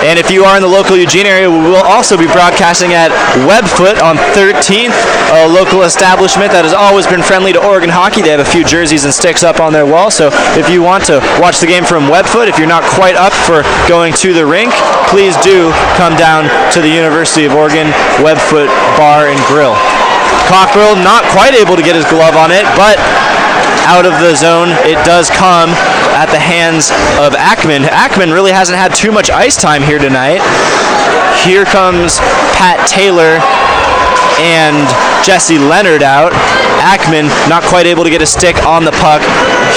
And if you are in the local Eugene area, we will also be broadcasting at Webfoot on 13th, a local establishment that has always been friendly to Oregon hockey. They have a few jerseys and sticks up on their wall, so if you want to watch the game from Webfoot, if you're not quite up for going to the rink, please do come down to the University of Oregon Webfoot Bar and Grill. Cockrell not quite able to get his glove on it, but out of the zone it does come at the hands of Ackman. Ackman really hasn't had too much ice time here tonight. Here comes Pat Taylor and Jesse Leonard out. Ackman not quite able to get a stick on the puck.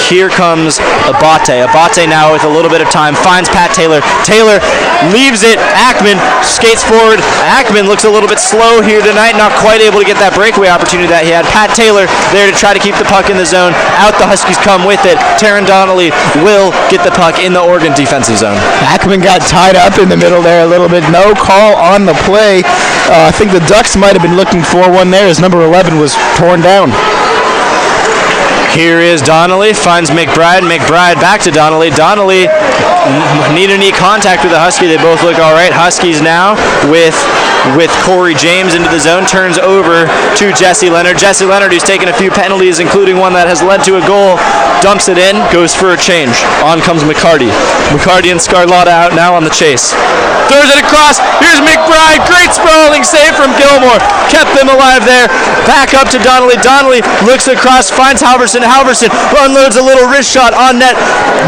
Here comes Abate. Abate now with a little bit of time finds Pat Taylor. Taylor leaves it. Ackman skates forward. Ackman looks a little bit slow here tonight, not quite able to get that breakaway opportunity that he had. Pat Taylor there to try to keep the puck in the zone. Out the Huskies come with it. Taron Donnelly will get the puck in the Oregon defensive zone. Ackman got tied up in the middle there a little bit. No call on the play. I think the Ducks might have been looking for one there as number 11 was torn down. Here is Donnelly, finds McBride. McBride back to Donnelly. Donnelly knee-to-knee contact with the Husky. They both look all right. Huskies now with Corey James into the zone. Turns over to Jesse Leonard. Jesse Leonard, who's taken a few penalties, including one that has led to a goal, dumps it in, goes for a change. On comes McCarty. McCarty and Scarlotta out now on the chase. Throws it across. Here's McBride. Great sprawling save from Gilmore. Kept them alive there. Back up to Donnelly. Donnelly looks across, finds Halverson. Halverson unloads a little wrist shot on net.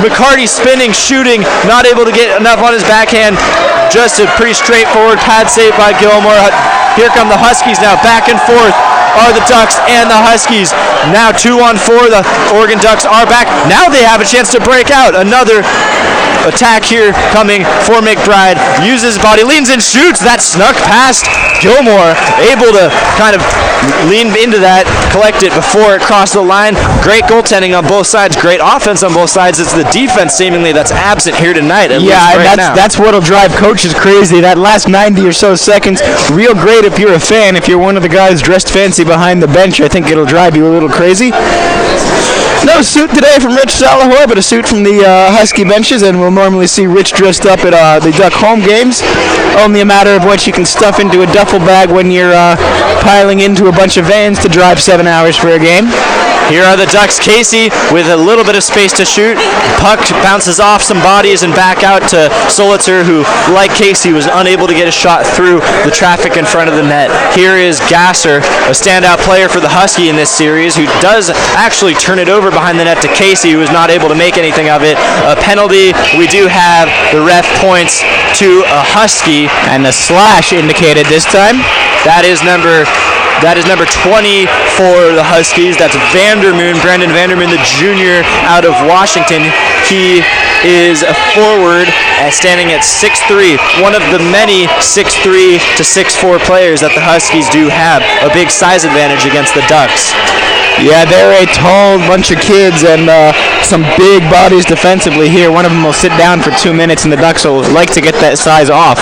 McCarty spinning, shooting, not able to get enough on his backhand. Just a pretty straightforward pad save by Gilmore. Here come the Huskies now, back and forth are the Ducks and the Huskies. Now 2-on-4, the Oregon Ducks are back. Now they have a chance to break out. Another attack here coming for McBride. Uses his body, leans and shoots. That snuck past Gilmore. Able to kind of lean into that, collect it before it crossed the line. Great goaltending on both sides. Great offense on both sides. It's the defense seemingly that's absent here tonight. That's what'll drive coaches crazy. That last 90 or so seconds, real great if you're a fan. If you're one of the guys dressed fancy behind the bench, I think it'll drive you a little crazy. No suit today from Rich Salahoy, but a suit from the Husky benches, and we'll normally see Rich dressed up at the Duck home games. Only a matter of what you can stuff into a duffel bag when you're piling into a bunch of vans to drive 7 hours for a game. Here are the Ducks. Casey with a little bit of space to shoot. Puck bounces off some bodies and back out to Solitzer, who, like Casey, was unable to get a shot through the traffic in front of the net. Here is Gasser, a standout player for the Husky in this series, who does actually turn it over behind the net to Casey, who was not able to make anything of it. A penalty. We do have the ref points to a Husky. And the slash indicated this time. That is number 20 for the Huskies. That's Vandermoon, Brandon Vandermoon, the junior out of Washington. He is a forward standing at 6'3", one of the many 6'3" to 6'4" players that the Huskies do have. A big size advantage against the Ducks. Yeah, they're a tall bunch of kids and some big bodies defensively here. One of them will sit down for 2 minutes, and the Ducks will like to get that size off.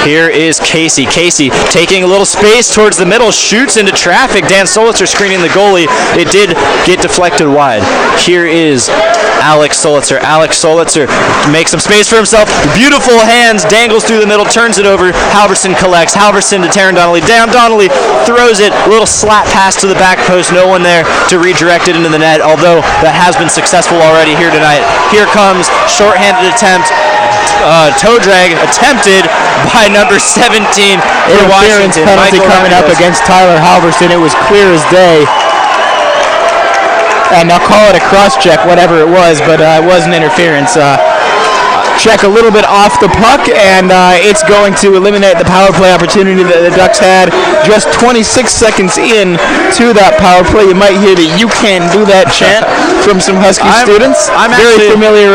Here is Casey. Casey taking a little space towards the middle, shoots into traffic. Dan Solitzer screening the goalie. It did get deflected wide. Here is Alex Solitzer. Alex Solitzer makes some space for himself. Beautiful hands, dangles through the middle, turns it over. Halverson collects. Halverson to Taron Donnelly. Dan Donnelly throws it. A little slap pass to the back post. No one there to redirect it into the net, although that has been successful already here tonight. Here comes shorthanded attempt. Toe drag attempted by number 17 for Interference Washington. penalty Michael coming up Ramirez. against Tyler Halverson. It was clear as day. And I'll call it a cross-check, whatever it was, but it was an interference. Check a little bit off the puck, and it's going to eliminate the power play opportunity that the Ducks had just 26 seconds in to that power play. You might hear the "you can do that" chant from some Husky students. I'm Very actually familiar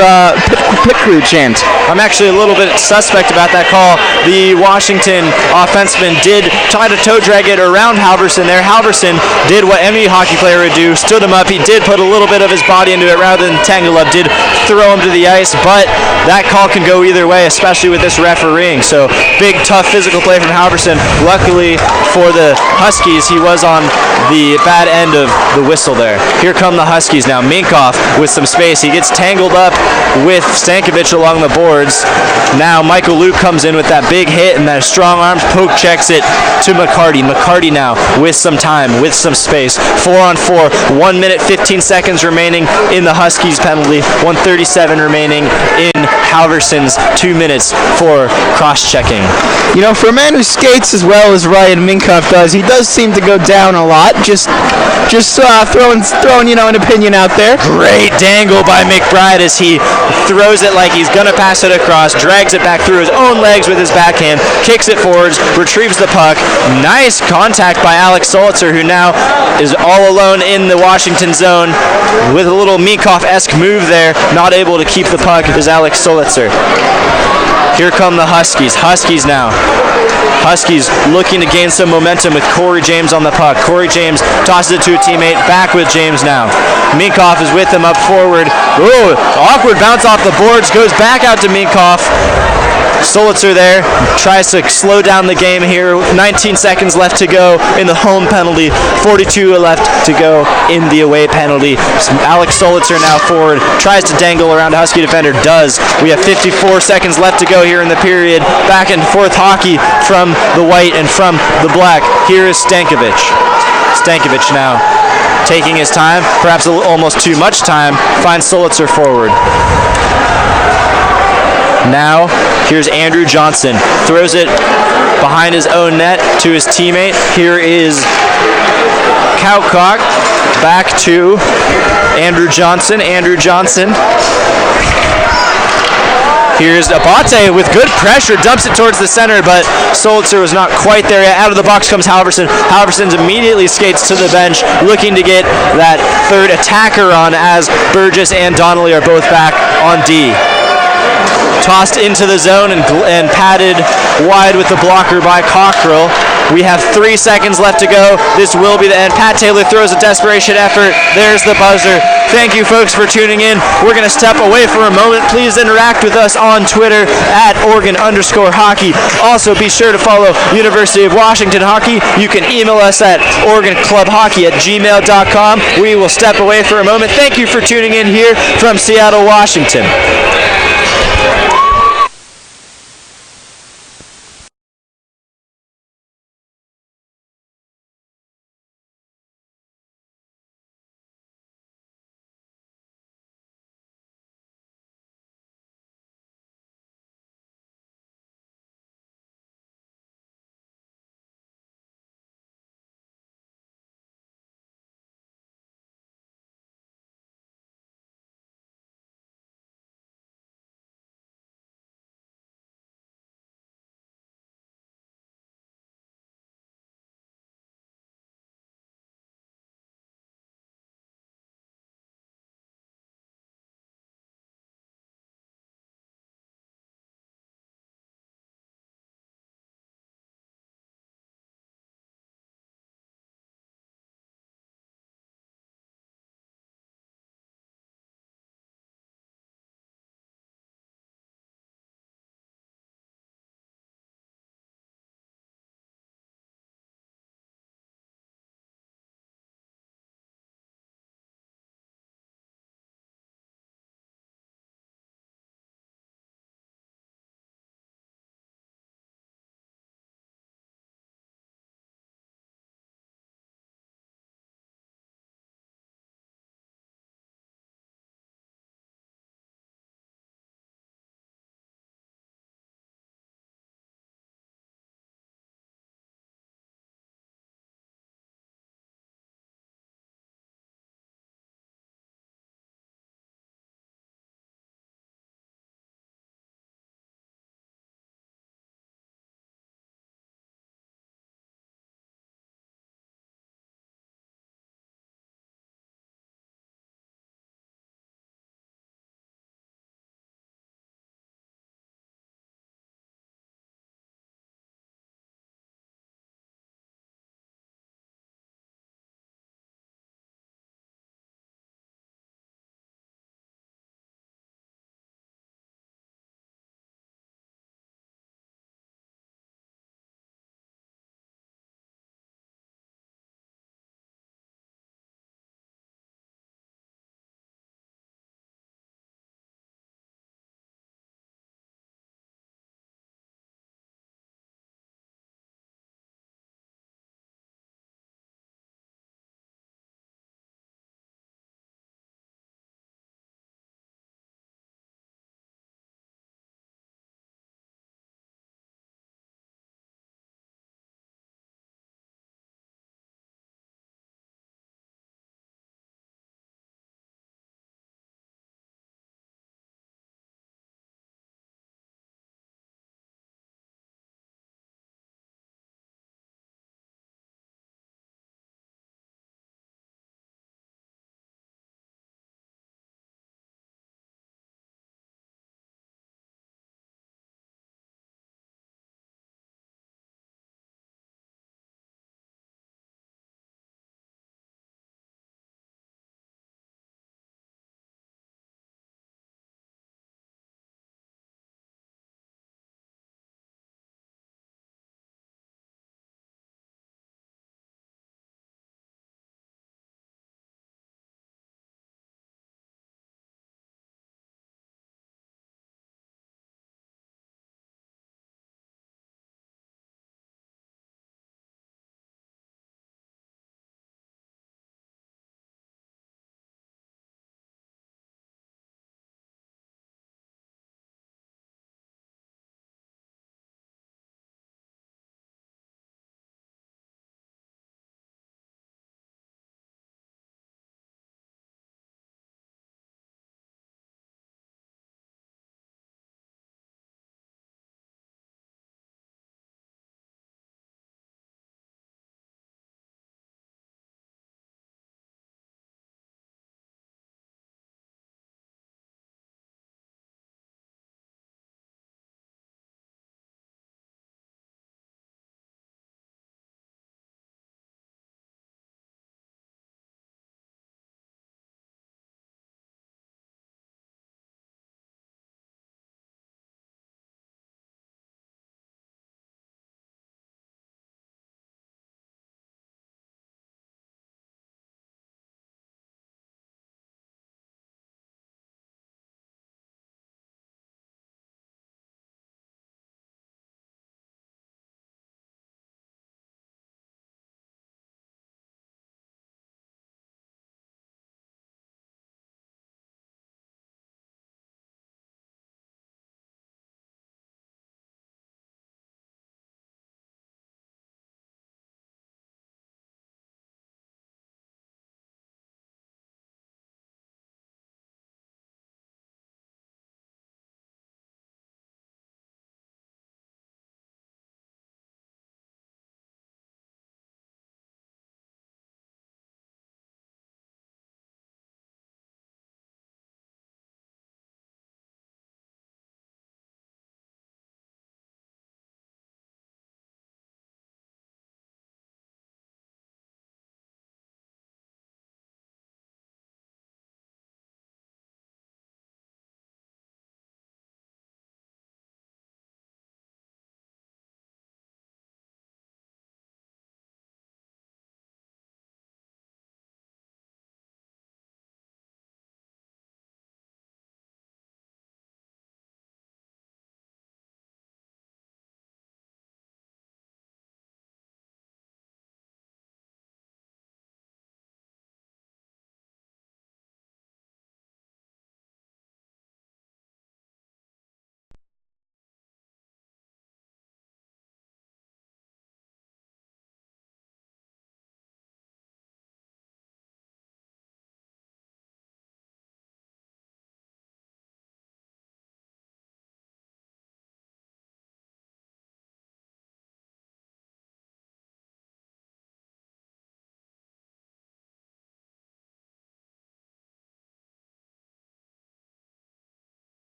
pit crew chant. I'm actually a little bit suspect about that call. The Washington offenseman did try to toe drag it around Halverson there. Halverson did what any hockey player would do, stood him up. He did put a little bit of his body into it rather than tangle up, did throw him to the ice, but that call can go either way, especially with this refereeing. So big, tough physical play from Halverson. Luckily for the Huskies, he was on the bad end of the whistle there. Here come the Huskies now. Minkoff with some space. He gets tangled up with Stankovic along the boards. Now Michael Luke comes in with that big hit and that strong arms poke checks it to McCarty. McCarty now with some time, with some space. 4-on-4, 1 minute 15 seconds remaining in the Huskies penalty, 1:37 remaining in Halverson's 2 minutes for cross-checking. You know, for a man who skates as well as Ryan Minkoff does, he does seem to go down a lot. Just throwing an opinion out there. Great dangle by McBride as he throws it like he's gonna pass it across, drags it back through his own legs with his backhand, kicks it forwards, retrieves the puck. Nice contact by Alex Solitzer, who now is all alone in the Washington zone with a little Minkoff-esque move there. Not able to keep the puck is Alex Solitzer. Here come the Huskies. Huskies now. Huskies looking to gain some momentum with Corey James on the puck. Corey James tosses it to a teammate. Back with James now. Minkoff is with him up forward. Ooh, awkward bounce off the boards. Goes back out to Minkoff. Solitzer there tries to slow down the game here. 19 seconds left to go in the home penalty. 42 left to go in the away penalty. Alex Solitzer now forward. Tries to dangle around a Husky defender. Does. We have 54 seconds left to go here in the period. Back and forth hockey from the white and from the black. Here is Stankovic. Stankovic now taking his time. Perhaps almost too much time. Finds Solitzer forward. Now, here's Andrew Johnson. Throws it behind his own net to his teammate. Here is Cowcock. Back to Andrew Johnson. Andrew Johnson. Here's Abate with good pressure. Dumps it towards the center, but Solitzer was not quite there yet. Out of the box comes Halverson. Halverson immediately skates to the bench, looking to get that third attacker on as Burgess and Donnelly are both back on D. Tossed into the zone and patted wide with the blocker by Cockrell. We have 3 seconds left to go. This will be the end. Pat Taylor throws a desperation effort. There's the buzzer. Thank you, folks, for tuning in. We're going to step away for a moment. Please interact with us on Twitter at Oregon_hockey. Also, be sure to follow University of Washington Hockey. You can email us at OregonClubHockey@gmail.com. We will step away for a moment. Thank you for tuning in here from Seattle, Washington.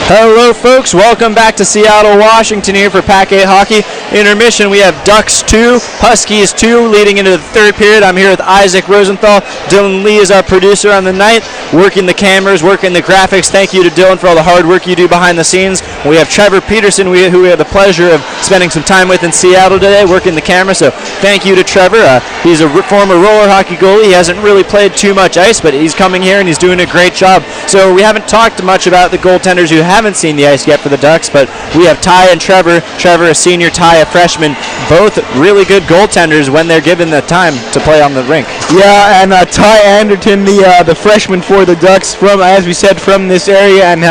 Hello, folks. Welcome back to Seattle, Washington here for Pac-8 Hockey. Intermission, we have Ducks 2, Huskies 2, leading into the third period. I'm here with Isaac Rosenthal. Dylan Lee is our producer on the night, working the cameras, working the graphics. Thank you to Dylan for all the hard work you do behind the scenes. We have Trevor Peterson, who we have the pleasure of spending some time with in Seattle today, working the camera. So thank you to Trevor. He's a former roller hockey goalie. He hasn't really played too much ice, but he's coming here and he's doing a great job. So we haven't talked much about the goaltenders who haven't seen the ice yet for the Ducks, but we have Ty and Trevor. Trevor, a senior, Ty, a freshman. Both really good goaltenders when they're given the time to play on the rink. Yeah, and Ty Anderton, the freshman for the Ducks, from, as we said, from this area, and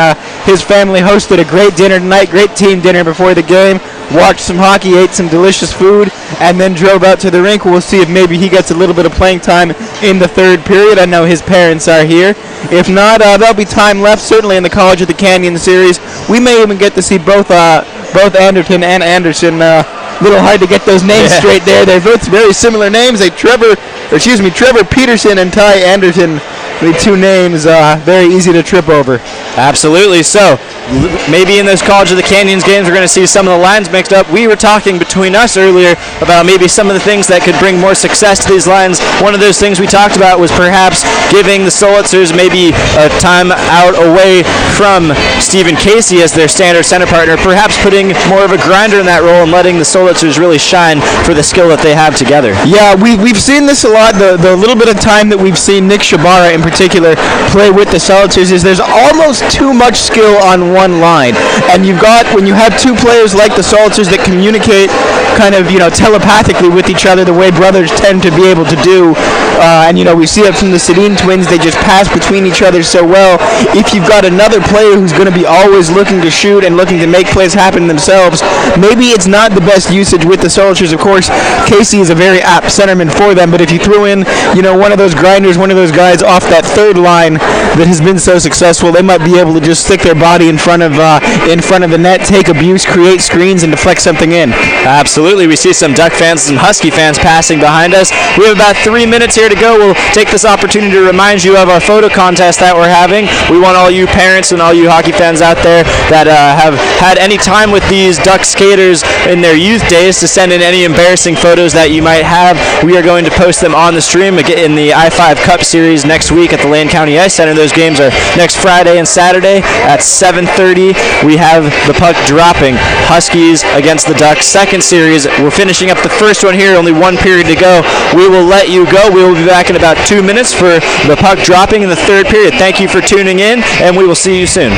his family hosted a great dinner tonight, great team dinner before the game. Watched some hockey, ate some delicious food, and then drove out to the rink. We'll see if maybe he gets a little bit of playing time in the third period. I know his parents are here. If not, there'll be time left, certainly in the College of the Canyon series. We may even get to see both Anderton and Anderson. Little hard to get those names straight there. They're both very similar names. Trevor Peterson and Ty Anderton. The two names very easy to trip over. Absolutely. So maybe in those College of the Canyons games we're going to see some of the lines mixed up. We were talking between us earlier about maybe some of the things that could bring more success to these lines. One of those things we talked about was perhaps giving the Solitzers maybe a time out away from Stephen Casey as their standard center partner, perhaps putting more of a grinder in that role and letting the Solitzers really shine for the skill that they have together. Yeah, we've seen this a lot. The little bit of time that we've seen Nick Shabara in particular play with the Solitzers is there's almost too much skill on one line. And when you have two players like the Solitzers that communicate kind of, telepathically with each other the way brothers tend to be able to do, and we see it from the Sedin twins, they just pass between each other so well. If you've got another player who's going to be always looking to shoot and looking to make plays happen themselves, maybe it's not the best usage with the Solitzers. Of course, Casey is a very apt centerman for them, but if you threw in, one of those grinders, one of those guys off that third line that has been so successful, they might be able to just stick their body in front of the net, take abuse, create screens, and deflect something in. Absolutely. We see some Duck fans and Husky fans passing behind us. We have about 3 minutes here to go. We'll take this opportunity to remind you of our photo contest that we're having. We want all you parents and all you hockey fans out there that have had any time with these Duck skaters in their youth days to send in any embarrassing photos that you might have. We are going to post them on the stream in the I-5 Cup Series next week at the Lane County Ice Center. Those games are next Friday and Saturday at 7:30. We have the puck dropping. Huskies against the Ducks. Second series. We're finishing up the first one here. Only one period to go. We will let you go. We will be back in about 2 minutes for the puck dropping in the third period. Thank you for tuning in, and we will see you soon.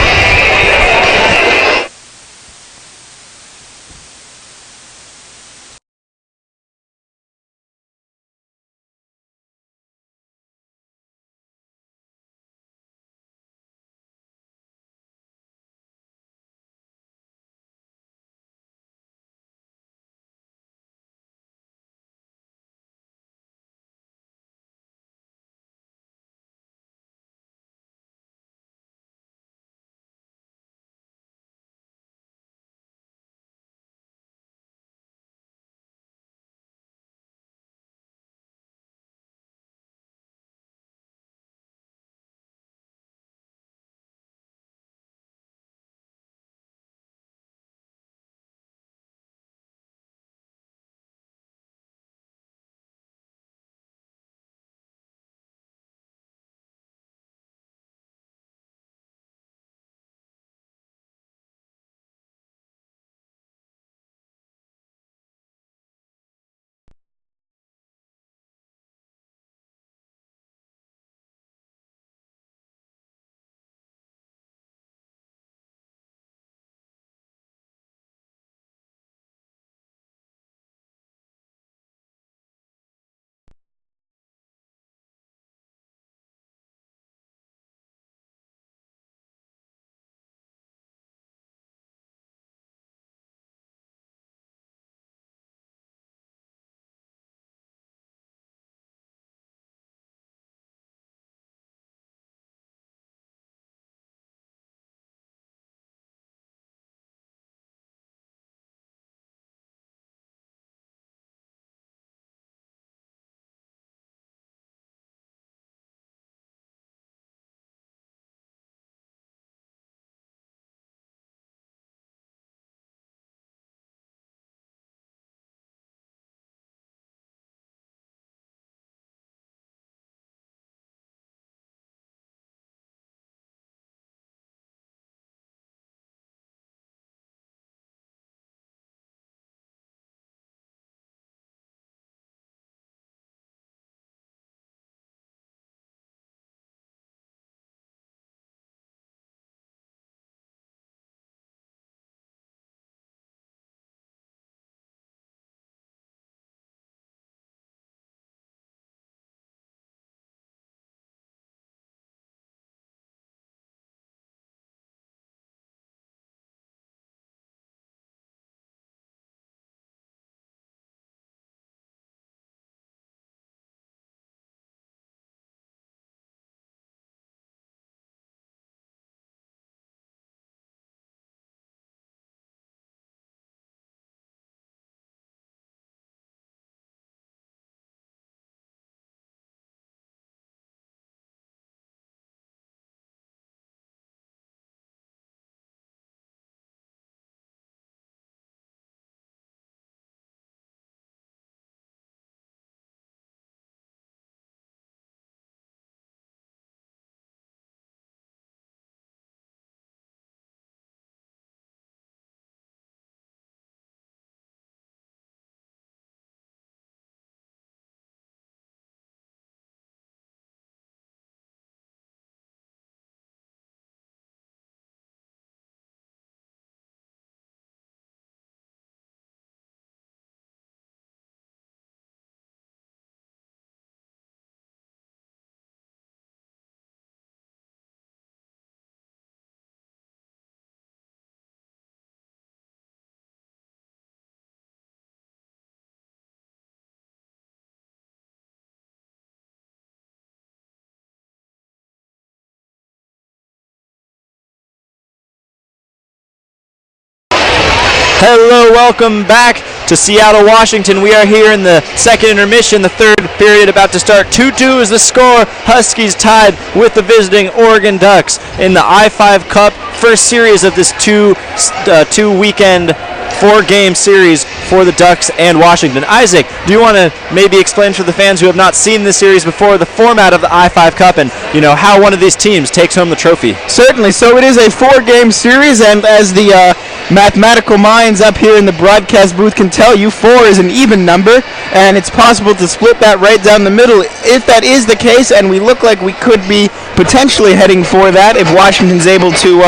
Hello, welcome back to Seattle, Washington. We are here in the second intermission, the third period about to start. 2-2 is the score. Huskies tied with the visiting Oregon Ducks in the I-5 Cup, first series of this two-weekend, four-game series for the Ducks and Washington. Isaac, do you want to maybe explain for the fans who have not seen this series before the format of the I-5 Cup and, how one of these teams takes home the trophy? Certainly. So it is a four-game series, and as the mathematical minds up here in the broadcast booth can tell you, 4 is an even number, and it's possible to split that right down the middle. If that is the case, and we look like we could be potentially heading for that, if Washington's able to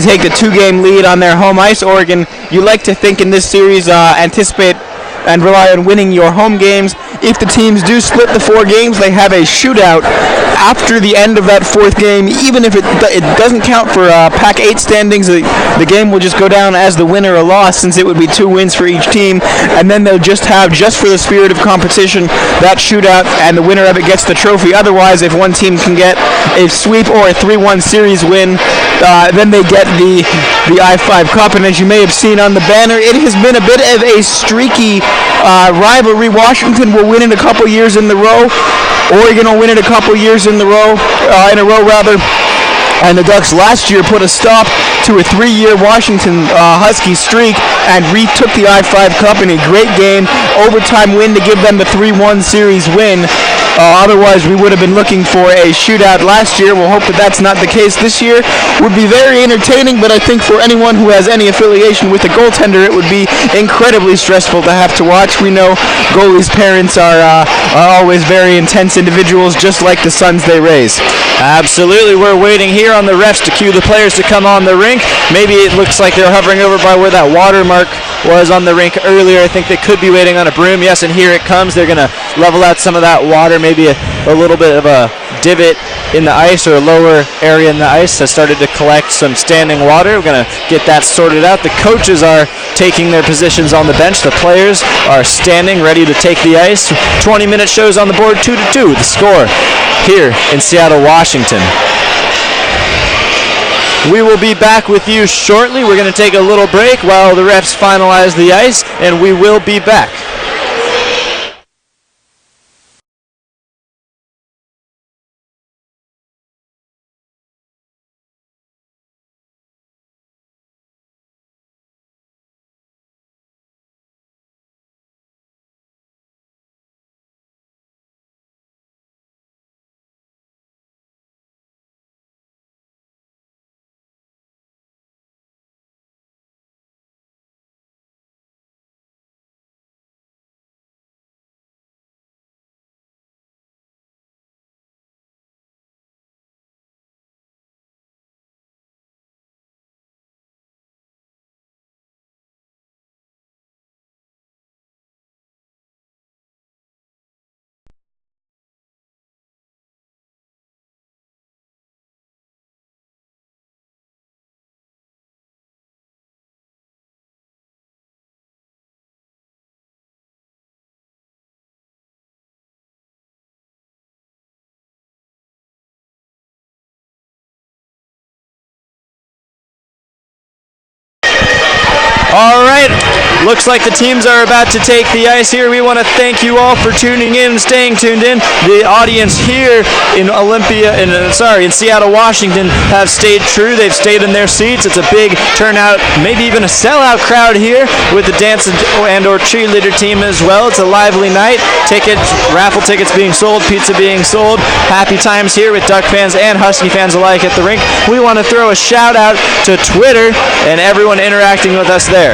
take the 2-game lead on their home ice, Oregon, you like to think in this series anticipate and rely on winning your home games. If the teams do split the 4 games, they have a shootout after the end of that 4th game. Even if it doesn't count for Pac-8 standings, the game will just go down as the winner or loss, since it would be 2 wins for each team, and then they'll just for the spirit of competition, that shootout, and the winner of it gets the trophy. Otherwise, if one team can get a sweep or a 3-1 series win, then they get the I-5 Cup. And as you may have seen on the banner, it has been a bit of a streaky rivalry. Washington will win it a couple years in the row. Oregon will win it a couple years in a row. And the Ducks last year put a stop to a 3-year Washington Husky streak and retook the I-5 Cup in a great game, overtime win to give them the 3-1 series win. Otherwise, we would have been looking for a shootout last year. We'll hope that that's not the case this year. Would be very entertaining, but I think for anyone who has any affiliation with the goaltender, it would be incredibly stressful to have to watch. We know goalies' parents are always very intense individuals, just like the sons they raise. Absolutely. We're waiting here on the refs to cue the players to come on the rink. Maybe it looks like they're hovering over by where that watermark was on the rink earlier. I think they could be waiting on a broom. Yes, and here it comes. They're going to level out some of that water, maybe a little bit of a divot in the ice or a lower area in the ice has started to collect some standing water. We're going to get that sorted out. The coaches are taking their positions on the bench. The players are standing ready to take the ice. 20 minute shows on the board, 2-2. The score here in Seattle, Washington. We will be back with you shortly. We're going to take a little break while the refs finalize the ice, and we will be back. All right, looks like the teams are about to take the ice here. We want to thank you all for tuning in and staying tuned in. The audience here in Seattle, Washington have stayed true. They've stayed in their seats. It's a big turnout, maybe even a sellout crowd here with the dance and or cheerleader team as well. It's a lively night. Raffle tickets being sold, pizza being sold. Happy times here with Duck fans and Husky fans alike at the rink. We want to throw a shout out to Twitter and everyone interacting with us there,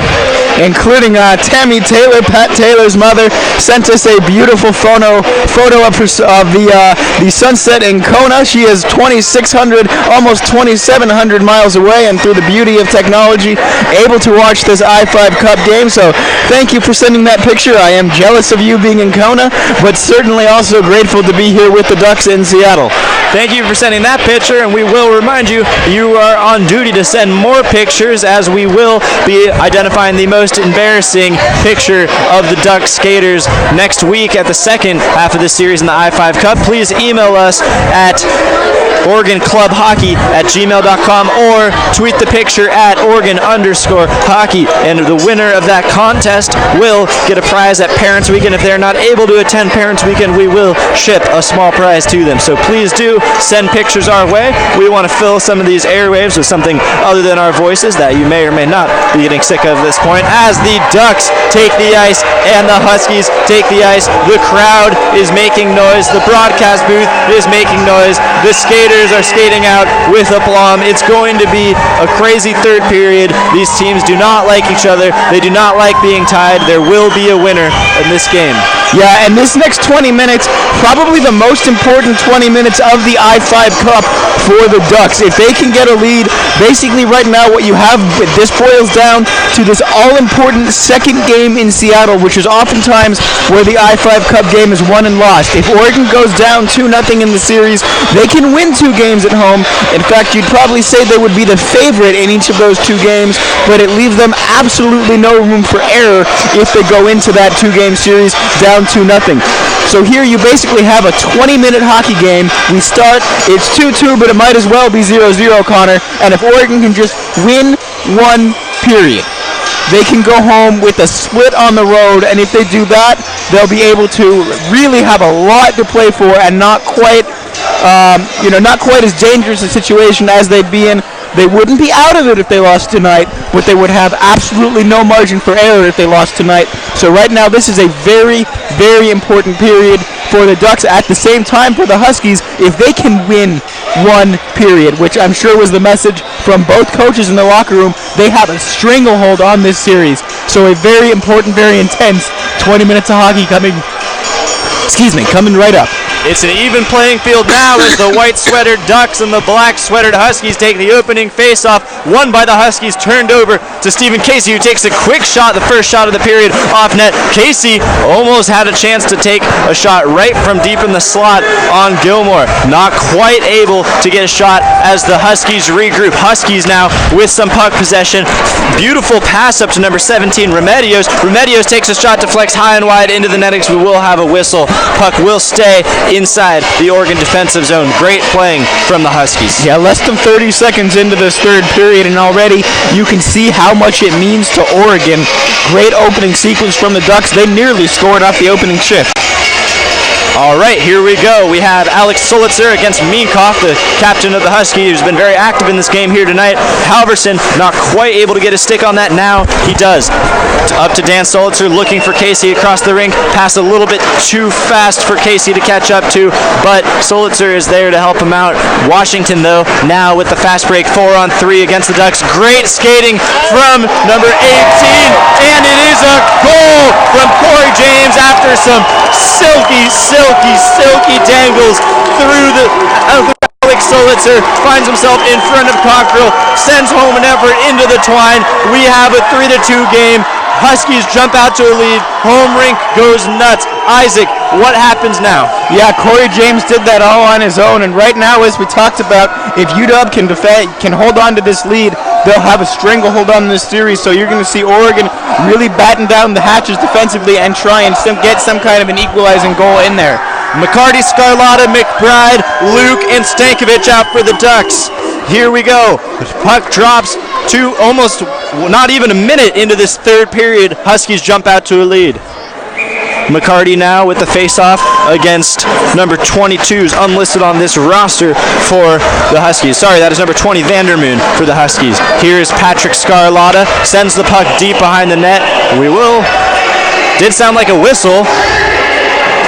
including Tammy Taylor. Pat Taylor's mother sent us a beautiful photo of the sunset in Kona. She is 2,600, almost 2,700 miles away, and through the beauty of technology, able to watch this I-5 Cup game. So thank you for sending that picture. I am jealous of you being in Kona, but certainly also grateful to be here with the Ducks in Seattle. Thank you for sending that picture, and we will remind you, you are on duty to send more pictures, as we will be identifying the most embarrassing picture of the Ducks skaters next week at the second half of the series in the I-5 Cup. Please email us at OregonClubHockey@gmail.com or tweet the picture at Oregon_hockey. And the winner of that contest will get a prize at Parents Weekend. If they're not able to attend Parents Weekend, we will ship a small prize to them. So please do send pictures our way. We want to fill some of these airwaves with something other than our voices that you may or may not be getting sick of at this point. As the Ducks take the ice and the Huskies take the ice, the crowd is making noise. The broadcast booth is making noise. The skaters are skating out with aplomb. It's going to be a crazy third period. These teams do not like each other. They do not like being tied. There will be a winner in this game. Yeah, and this next 20 minutes, probably the most important 20 minutes of the I-5 Cup for the Ducks. If they can get a lead, basically right now what you have, this boils down to this all-important second game in Seattle, which is oftentimes where the I-5 Cup game is won and lost. If Oregon goes down 2-0 in the series, they can win 2 games at home. In fact, you'd probably say they would be the favorite in each of those 2 games, but it leaves them absolutely no room for error if they go into that 2-game series down 2-0. So here you basically have a 20-minute hockey game. We start, it's 2-2, but it might as well be 0-0, Connor. And if Oregon can just win 1 period, they can go home with a split on the road, and if they do that, they'll be able to really have a lot to play for and not quite as dangerous a situation as they'd be in. They wouldn't be out of it if they lost tonight, but they would have absolutely no margin for error if they lost tonight. So right now, this is a very, very important period for the Ducks. At the same time, for the Huskies, if they can win 1 period, which I'm sure was the message from both coaches in the locker room, they have a stranglehold on this series. So a very important, very intense 20 minutes of hockey coming right up. It's an even playing field now as the white-sweatered Ducks and the black-sweatered Huskies take the opening face-off. Won by the Huskies, turned over to Stephen Casey, who takes a quick shot, the first shot of the period, off net. Casey almost had a chance to take a shot right from deep in the slot on Gilmore. Not quite able to get a shot as the Huskies regroup. Huskies now with some puck possession. Beautiful pass up to number 17, Remedios. Remedios takes a shot, deflects high and wide into the netting. We will have a whistle. Puck will stay inside the Oregon defensive zone. Great playing from the Huskies. Yeah, less than 30 seconds into this third period, and already you can see how much it means to Oregon. Great opening sequence from the Ducks. They nearly scored off the opening shift. All right, here we go. We have Alex Solitzer against Minkoff, the captain of the Huskies, who's been very active in this game here tonight. Halverson not quite able to get a stick on that. Now he does. Up to Dan Solitzer, looking for Casey across the rink. Pass a little bit too fast for Casey to catch up to, but Solitzer is there to help him out. Washington, though, now with the fast break 4-on-3 against the Ducks. Great skating from number 18, and it is a goal from Corey James after some silky dangles through the Alex Solitzer finds himself in front of Cockrell, sends home an effort into the twine. We have a 3-2 game. Huskies jump out to a lead. Home rink goes nuts. Isaac, what happens now? Yeah, Corey James did that all on his own, and right now, as we talked about, if UW can hold on to this lead, they'll have a stranglehold on this series. So you're going to see Oregon really batten down the hatches defensively and try and get some kind of an equalizing goal in there. McCarty, Scarlotta, McBride, Luke, and Stankovic out for the Ducks. Here we go. The puck drops to almost not even a minute into this third period. Huskies jump out to a lead. McCarty now with the face-off against number 22's unlisted on this roster for the Huskies. Sorry, that is number 20, Vandermoon for the Huskies. Here's Patrick Scarlotta, sends the puck deep behind the net. Did sound like a whistle,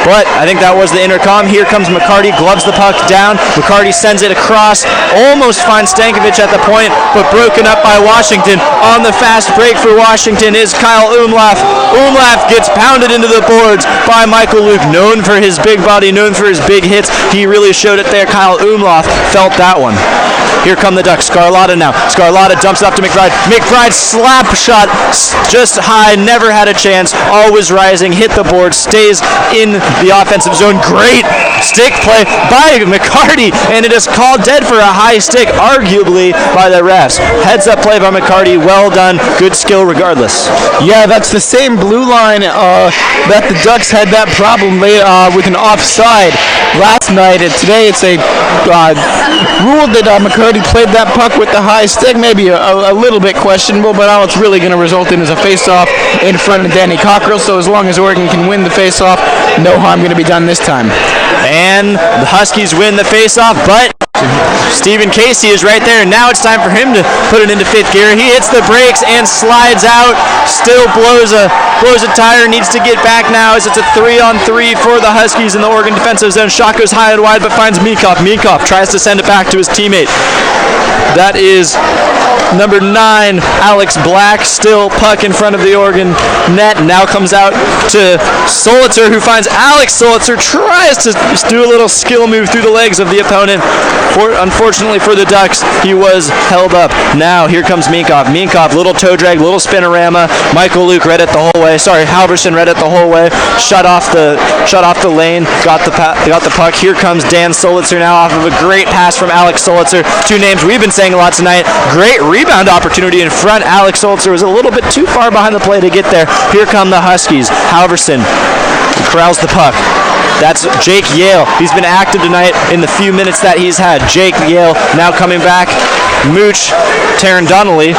but I think that was the intercom. Here comes McCarty, gloves the puck down. McCarty sends it across, almost finds Stankovic at the point, but broken up by Washington. On the fast break for Washington is Kyle Umlauf. Umlauf gets pounded into the boards by Michael Luke, known for his big body, known for his big hits. He really showed it there. Kyle Umlauf felt that one. Here come the Ducks. Scarlotta now. Scarlotta dumps it up to McBride. McBride slap shot just high, never had a chance, always rising, hit the board, stays in the offensive zone. Great stick play by McCarty, and it is called dead for a high stick, arguably by the refs. Heads up play by McCarty, well done, good skill regardless. Yeah, that's the same blue line that the Ducks had that problem with an offside last night, and today it's a rule that McCarty played that puck with the high stick, maybe a little bit questionable, but all it's really going to result in is a face-off in front of Danny Cockrell, so as long as Oregon can win the face-off, no harm going to be done this time. And the Huskies win the face-off, but Stephen Casey is right there. Now it's time for him to put it into fifth gear. He hits the brakes and slides out. Still blows a tire. Needs to get back now as it's a 3-on-3 for the Huskies in the Oregon defensive zone. Shot goes high and wide but finds Meekhoff. Meekhoff tries to send it back to his teammate. That is number 9, Alex Black. Still puck in front of the Oregon net. Now comes out to Solitzer, who finds Alex Solitzer. Tries to do a little skill move through the legs of the opponent. Unfortunately for the Ducks, he was held up. Now here comes Meekhoff. Meekhoff, little toe drag, little spinorama. Michael Luke read it the whole way. Sorry, Halverson read it the whole way. Shut off the lane. Got the puck. Here comes Dan Solitzer now off of a great pass from Alex Solitzer. Two names we've been saying a lot tonight. Great rebound opportunity in front. Alex Solitzer was a little bit too far behind the play to get there. Here come the Huskies. Halverson corrals the puck. That's Jake Yale. He's been active tonight in the few minutes that he's had. Jake Yale now coming back. Mooch, Taron Donnelly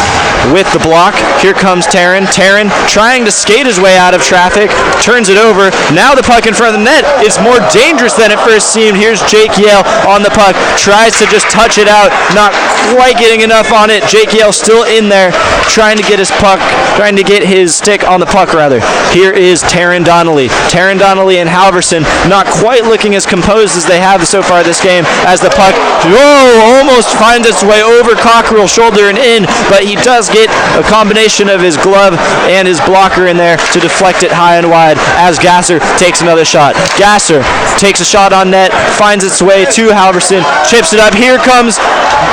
with the block. Here comes Taron. Taron trying to skate his way out of traffic. Turns it over. Now the puck in front of the net is more dangerous than it first seemed. Here's Jake Yale on the puck. Tries to just touch it out. Not quite getting enough on it. Jake Yale still in there trying to get his puck, trying to get his stick on the puck rather. Here is Taron Donnelly. Taron Donnelly and Halverson not quite looking as composed as they have so far this game as the puck almost finds its way over Cockrell's shoulder and in, but he does get a combination of his glove and his blocker in there to deflect it high and wide as Gasser takes another shot. Gasser takes a shot on net, finds its way to Halverson, chips it up. Here comes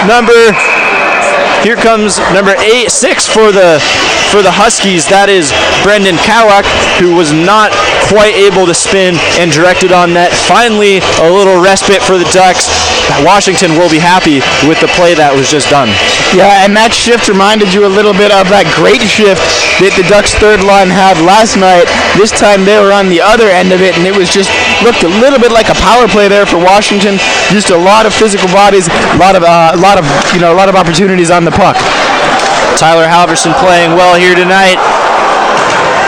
number 6 for the Huskies. That is Brendan Kowak, who was not quite able to spin and directed on net. Finally, a little respite for the Ducks. Washington will be happy with the play that was just done. Yeah, and that shift reminded you a little bit of that great shift that the Ducks third line had last night. This time they were on the other end of it, and it was just looked a little bit like a power play there for Washington. Just a lot of physical bodies, a lot of opportunities on the puck. Tyler Halverson playing well here tonight.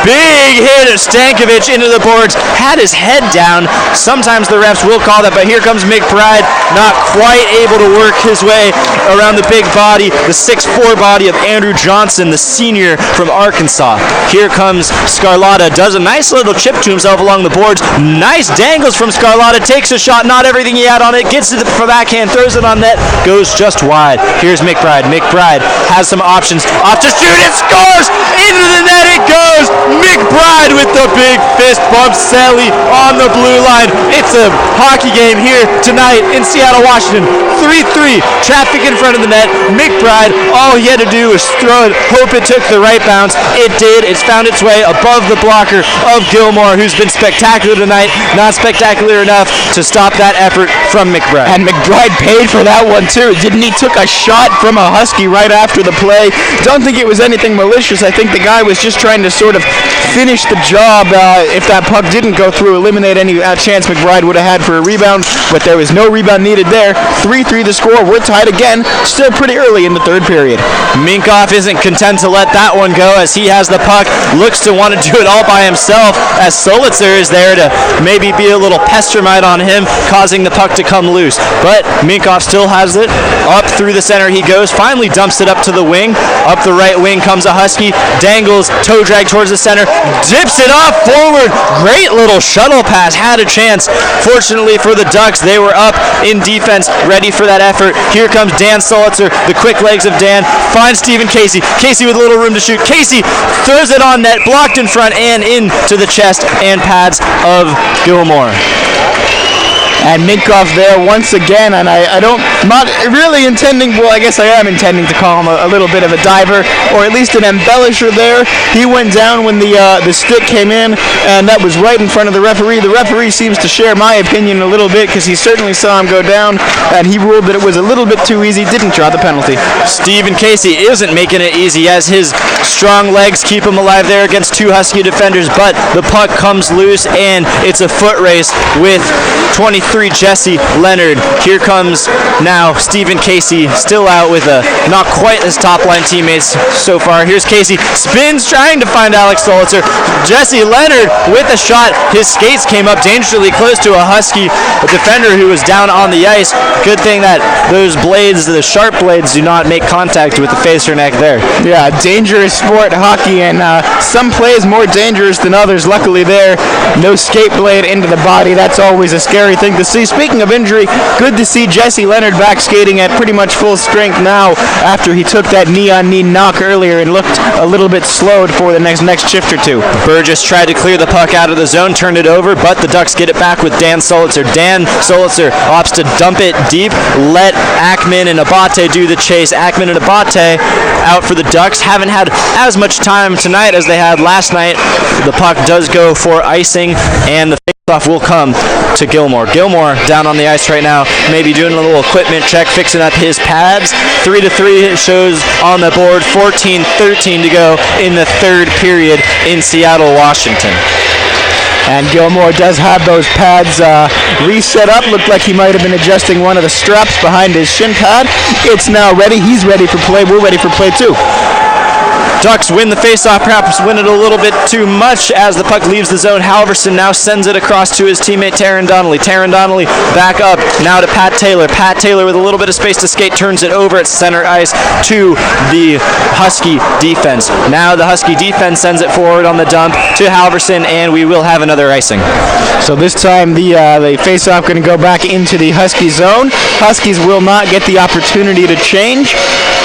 Big hit of Stankovic into the boards, had his head down. Sometimes the refs will call that, but here comes McBride, not quite able to work his way around the big body, the 6'4" body of Andrew Johnson, the senior from Arkansas. Here comes Scarlotta, does a nice little chip to himself along the boards. Nice dangles from Scarlotta, takes a shot, not everything he had on it, gets it for backhand, throws it on net, goes just wide. Here's McBride. McBride has some options, off to shoot, it scores! Into the net it goes! McBride with the big fist bump. Selly on the blue line. It's a hockey game here tonight in Seattle, Washington. 3-3. Traffic in front of the net. McBride, all he had to do was throw it, hope it took the right bounce. It did. It's found its way above the blocker of Gilmore, who's been spectacular tonight. Not spectacular enough to stop that effort from McBride. And McBride paid for that one too. Didn't he? Took a shot from a Husky right after the play. Don't think it was anything malicious. I think the guy was just trying to sort of finish the job if that puck didn't go through, eliminate any chance McBride would have had for a rebound, but there was no rebound needed there. 3-3 the score. We're tied again, still pretty early in the third period. Minkoff isn't content to let that one go as he has the puck, looks to want to do it all by himself as Solitzer is there to maybe be a little pestermite on him, causing the puck to come loose. But Minkoff still has it. Up through the center he goes, finally dumps it up to the wing. Up the right wing comes a Husky, dangles, toe drag towards the center, dips it off forward. Great little shuttle pass, had a chance. Fortunately for the Ducks, they were up in defense, ready for that effort. Here comes Dan Solitzer, the quick legs of Dan, finds Stephen Casey. Casey with a little room to shoot. Casey throws it on net, blocked in front and into the chest and pads of Gilmore. And Minkoff there once again, and I don't Not really intending, well, I guess I am intending to call him a little bit of a diver, or at least an embellisher there. He went down when the stick came in, and that was right in front of the referee. The referee seems to share my opinion a little bit, because he certainly saw him go down, and he ruled that it was a little bit too easy, didn't draw the penalty. Stephen Casey isn't making it easy, as his strong legs keep him alive there against two Husky defenders, but the puck comes loose, and it's a foot race with 23 Jesse Leonard. Here comes now Stephen Casey, still out with not quite his top line teammates so far. Here's Casey, spins trying to find Alex Solitzer. Jesse Leonard with a shot. His skates came up dangerously close to a Husky defender who was down on the ice. Good thing that those blades, the sharp blades, do not make contact with the face or neck there. Yeah, dangerous sport, hockey, and some plays more dangerous than others. Luckily there, no skate blade into the body. That's always a scary thing to see. Speaking of injury, good to see Jesse Leonard back skating at pretty much full strength now after he took that knee-on-knee knock earlier and looked a little bit slowed for the next shift or two. Burgess tried to clear the puck out of the zone, turned it over, but the Ducks get it back with Dan Solitzer. Dan Solitzer opts to dump it deep, let Ackman and Abate do the chase. Ackman and Abate out for the Ducks. Haven't had as much time tonight as they had last night. The puck does go for icing, and the faceoff will come to Gilmore. Gilmore down on the ice right now, maybe doing a little equipment check, fixing up his pads. 3-3 shows on the board. 14-13 to go in the third period in Seattle, Washington. And Gilmore does have those pads reset up. Looked like he might have been adjusting one of the straps behind his shin pad. It's now ready. He's ready for play. We're ready for play too. Ducks win the faceoff, perhaps win it a little bit too much as the puck leaves the zone. Halverson now sends it across to his teammate Taron Donnelly. Taron Donnelly back up now to Pat Taylor. Pat Taylor with a little bit of space to skate turns it over at center ice to the Husky defense. Now the Husky defense sends it forward on the dump to Halverson, and we will have another icing. So this time the faceoff going to go back into the Husky zone. Huskies will not get the opportunity to change.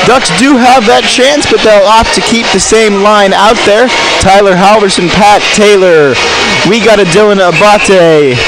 Ducks do have that chance, but they'll opt to keep the same line out there. Tyler Halverson, Pat Taylor. We got a Dylan Abate.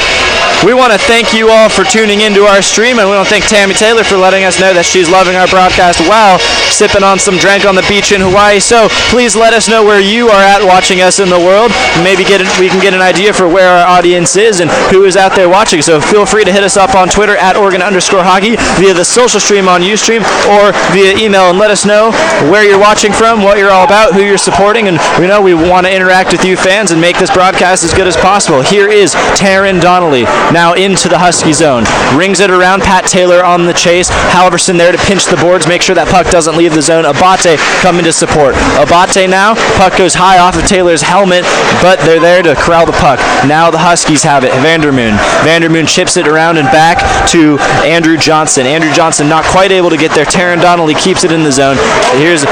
We want to thank you all for tuning into our stream, and we want to thank Tammy Taylor for letting us know that she's loving our broadcast while sipping on some drink on the beach in Hawaii. So please let us know where you are at watching us in the world. Maybe we can get an idea for where our audience is and who is out there watching. So feel free to hit us up on Twitter at Oregon_hockey, via the social stream on Ustream, or via email, and let us know where you're watching from, what you're all about, who you're supporting, and we know we want to interact with you fans and make this broadcast as good as possible. Here is Taron Donnelly. Now into the Husky zone. Rings it around. Pat Taylor on the chase. Halverson there to pinch the boards, make sure that puck doesn't leave the zone. Abate coming to support. Abate now. Puck goes high off of Taylor's helmet, but they're there to corral the puck. Now the Huskies have it. Vandermoon. Vandermoon chips it around and back to Andrew Johnson. Andrew Johnson not quite able to get there. Taron Donnelly keeps it in the zone. Here's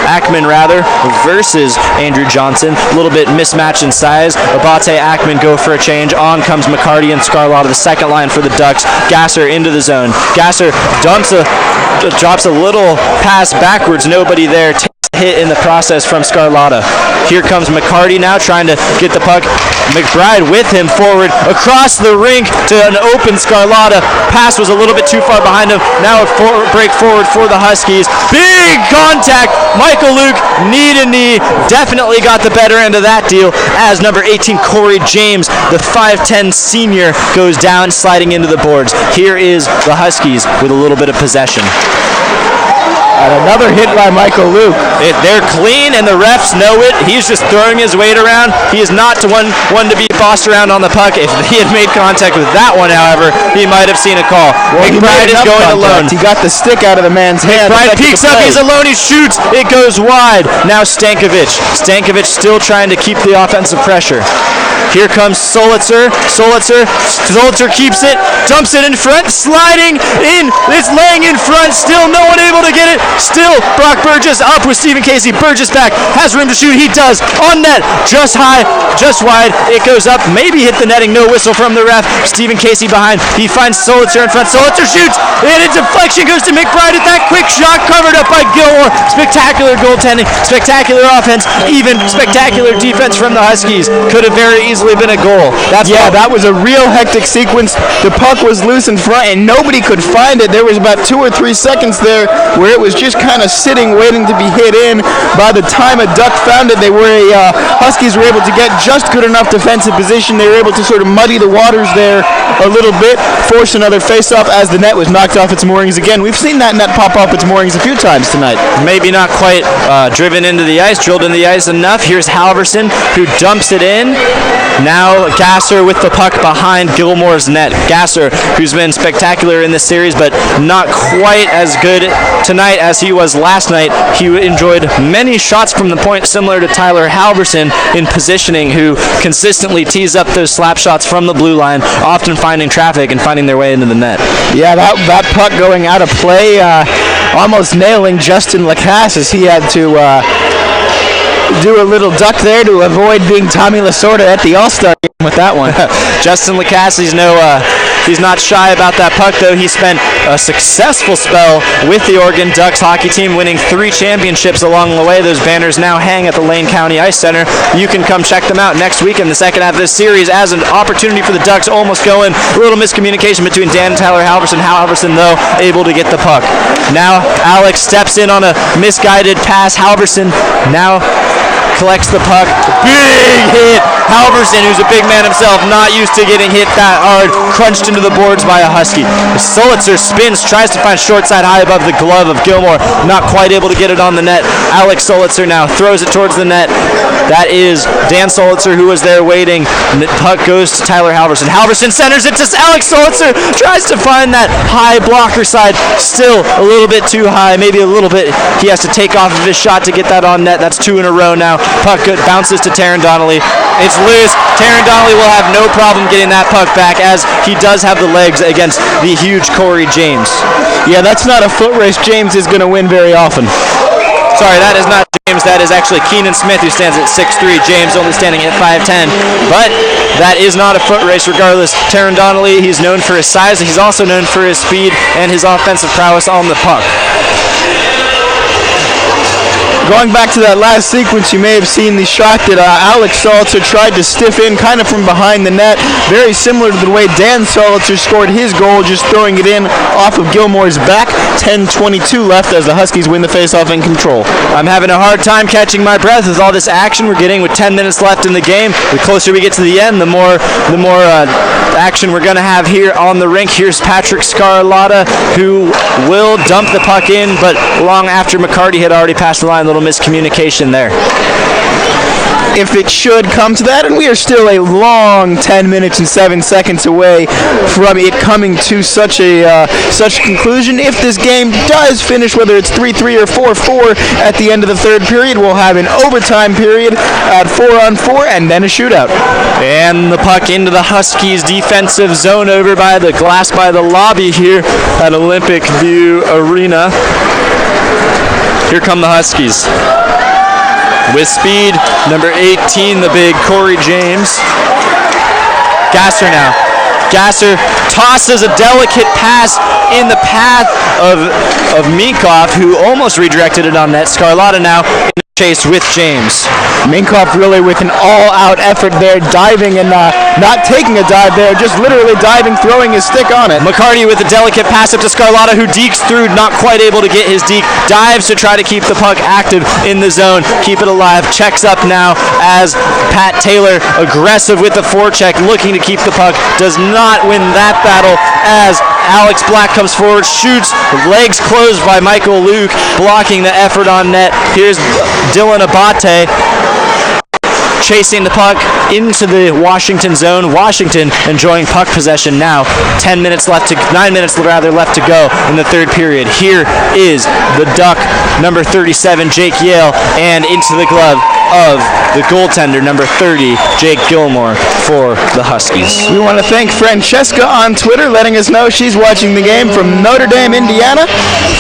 Ackman rather versus Andrew Johnson. A little bit mismatch in size. Abate, Ackman go for a change. On comes McCarty and Scarlotta, the second line for the Ducks. Gasser into the zone. Gasser drops a little pass backwards. Nobody there. Hit in the process from Scarlotta. Here comes McCarty now trying to get the puck. McBride with him forward across the rink to an open Scarlotta. Pass was a little bit too far behind him. Now a break forward for the Huskies. Big contact. Michael Luke knee to knee. Definitely got the better end of that deal as number 18 Corey James, the 5'10 senior, goes down sliding into the boards. Here is the Huskies with a little bit of possession. And another hit by Michael Luke. They're clean, and the refs know it. He's just throwing his weight around. He is not one to be bossed around on the puck. If he had made contact with that one, however, he might have seen a call. Well, McBride is going alone. He got the stick out of the man's hand. McBride peeks up. He's alone. He shoots. It goes wide. Now Stankovic. Stankovic still trying to keep the offensive pressure. Here comes Solitzer. Solitzer keeps it, dumps it in front, sliding in. It's laying in front. Still no one able to get it. Still Brock Burgess up with Stephen Casey. Burgess back. Has room to shoot. He does. On net. Just high. Just wide. It goes up. Maybe hit the netting. No whistle from the ref. Stephen Casey behind. He finds Solitzer in front. Solitzer shoots. And a deflection goes to McBride at that quick shot covered up by Gilmore. Spectacular goaltending. Spectacular offense. Even spectacular defense from the Huskies. Could have very easily been a goal. That was a real hectic sequence. The puck was loose in front and nobody could find it. There was about 2 or 3 seconds there where it was just kind of sitting waiting to be hit in. By the time a Duck found it, Huskies were able to get just good enough defensive position. They were able to sort of muddy the waters there a little bit, force another face-off as the net was knocked off its moorings again. We've seen that net pop off its moorings a few times tonight. Maybe not quite driven into the ice, drilled into the ice enough. Here's Halverson who dumps it in. Now Gasser with the puck behind Gilmore's net. Gasser, who's been spectacular in this series, but not quite as good tonight as he was last night. He enjoyed many shots from the point, similar to Tyler Halverson in positioning, who consistently tees up those slap shots from the blue line, often finding traffic and finding their way into the net. Yeah, that puck going out of play, almost nailing Justin Lacasse as he had to do a little duck there to avoid being Tommy Lasorda at the All-Star game with that one. Justin Lacasse, he's not shy about that puck, though. He spent a successful spell with the Oregon Ducks hockey team, winning 3 championships along the way. Those banners now hang at the Lane County Ice Center. You can come check them out next week in the second half of this series as an opportunity for the Ducks almost going. A little miscommunication between Dan and Tyler Halverson. Halverson, though, able to get the puck. Now Alex steps in on a misguided pass. Halverson now collects the puck. Big hit. Halverson, who's a big man himself, not used to getting hit that hard, crunched into the boards by a Husky. Solitzer spins, tries to find short side high above the glove of Gilmore, not quite able to get it on the net. Alex Solitzer now throws it towards the net. That is Dan Solitzer, who was there waiting. And the puck goes to Tyler Halverson. Halverson centers it to Alex Solitzer, tries to find that high blocker side, still a little bit too high, maybe a little bit. He has to take off of his shot to get that on net. That's 2 in a row now. Puck bounces to Taron Donnelly. It's loose. Taron Donnelly will have no problem getting that puck back, as he does have the legs against the huge Corey James. Yeah, that's not a foot race James is going to win very often. Sorry, that is not James. That is actually Keenan Smith, who stands at 6'3". James only standing at 5'10". But that is not a foot race regardless. Taron Donnelly, he's known for his size. He's also known for his speed and his offensive prowess on the puck. Going back to that last sequence, you may have seen the shot that Alex Solitzer tried to stiff in kind of from behind the net. Very similar to the way Dan Solitzer scored his goal, just throwing it in off of Gilmore's back. 10:22 left as the Huskies win the faceoff in control. I'm having a hard time catching my breath with all this action we're getting with 10 minutes left in the game. The closer we get to the end, the more action we're going to have here on the rink. Here's Patrick Scarlotta, who will dump the puck in, but long after McCarty had already passed the line. A little miscommunication there. If it should come to that, and we are still a long 10 minutes and 7 seconds away from it coming to such a conclusion. If this game does finish, whether it's 3-3 or 4-4 at the end of the third period, we'll have an overtime period at 4-on-4 and then a shootout. And the puck into the Huskies defensive zone over by the glass by the lobby here at Olympic View Arena. Here come the Huskies. With speed, number 18, the big Corey James. Gasser now. Gasser tosses a delicate pass in the path of Minkoff, who almost redirected it on net. Scarlotta now in the chase with James. Minkoff really with an all-out effort there, diving and not taking a dive there, just literally diving, throwing his stick on it. McCarty with a delicate pass up to Scarlotta, who dekes through, not quite able to get his deke, dives to try to keep the puck active in the zone, keep it alive, checks up now as Pat Taylor, aggressive with the forecheck, looking to keep the puck, does not win that battle as Alex Black comes forward, shoots, legs closed by Michael Luke, blocking the effort on net. Here's Dylan Abate chasing the puck into the Washington zone. Washington enjoying puck possession now. 9 minutes left to go in the third period. Here is the Duck, number 37, Jake Yale, and into the glove of the goaltender, number 30, Jake Gilmore. for the Huskies. We want to thank Francesca on Twitter, letting us know she's watching the game from Notre Dame, Indiana.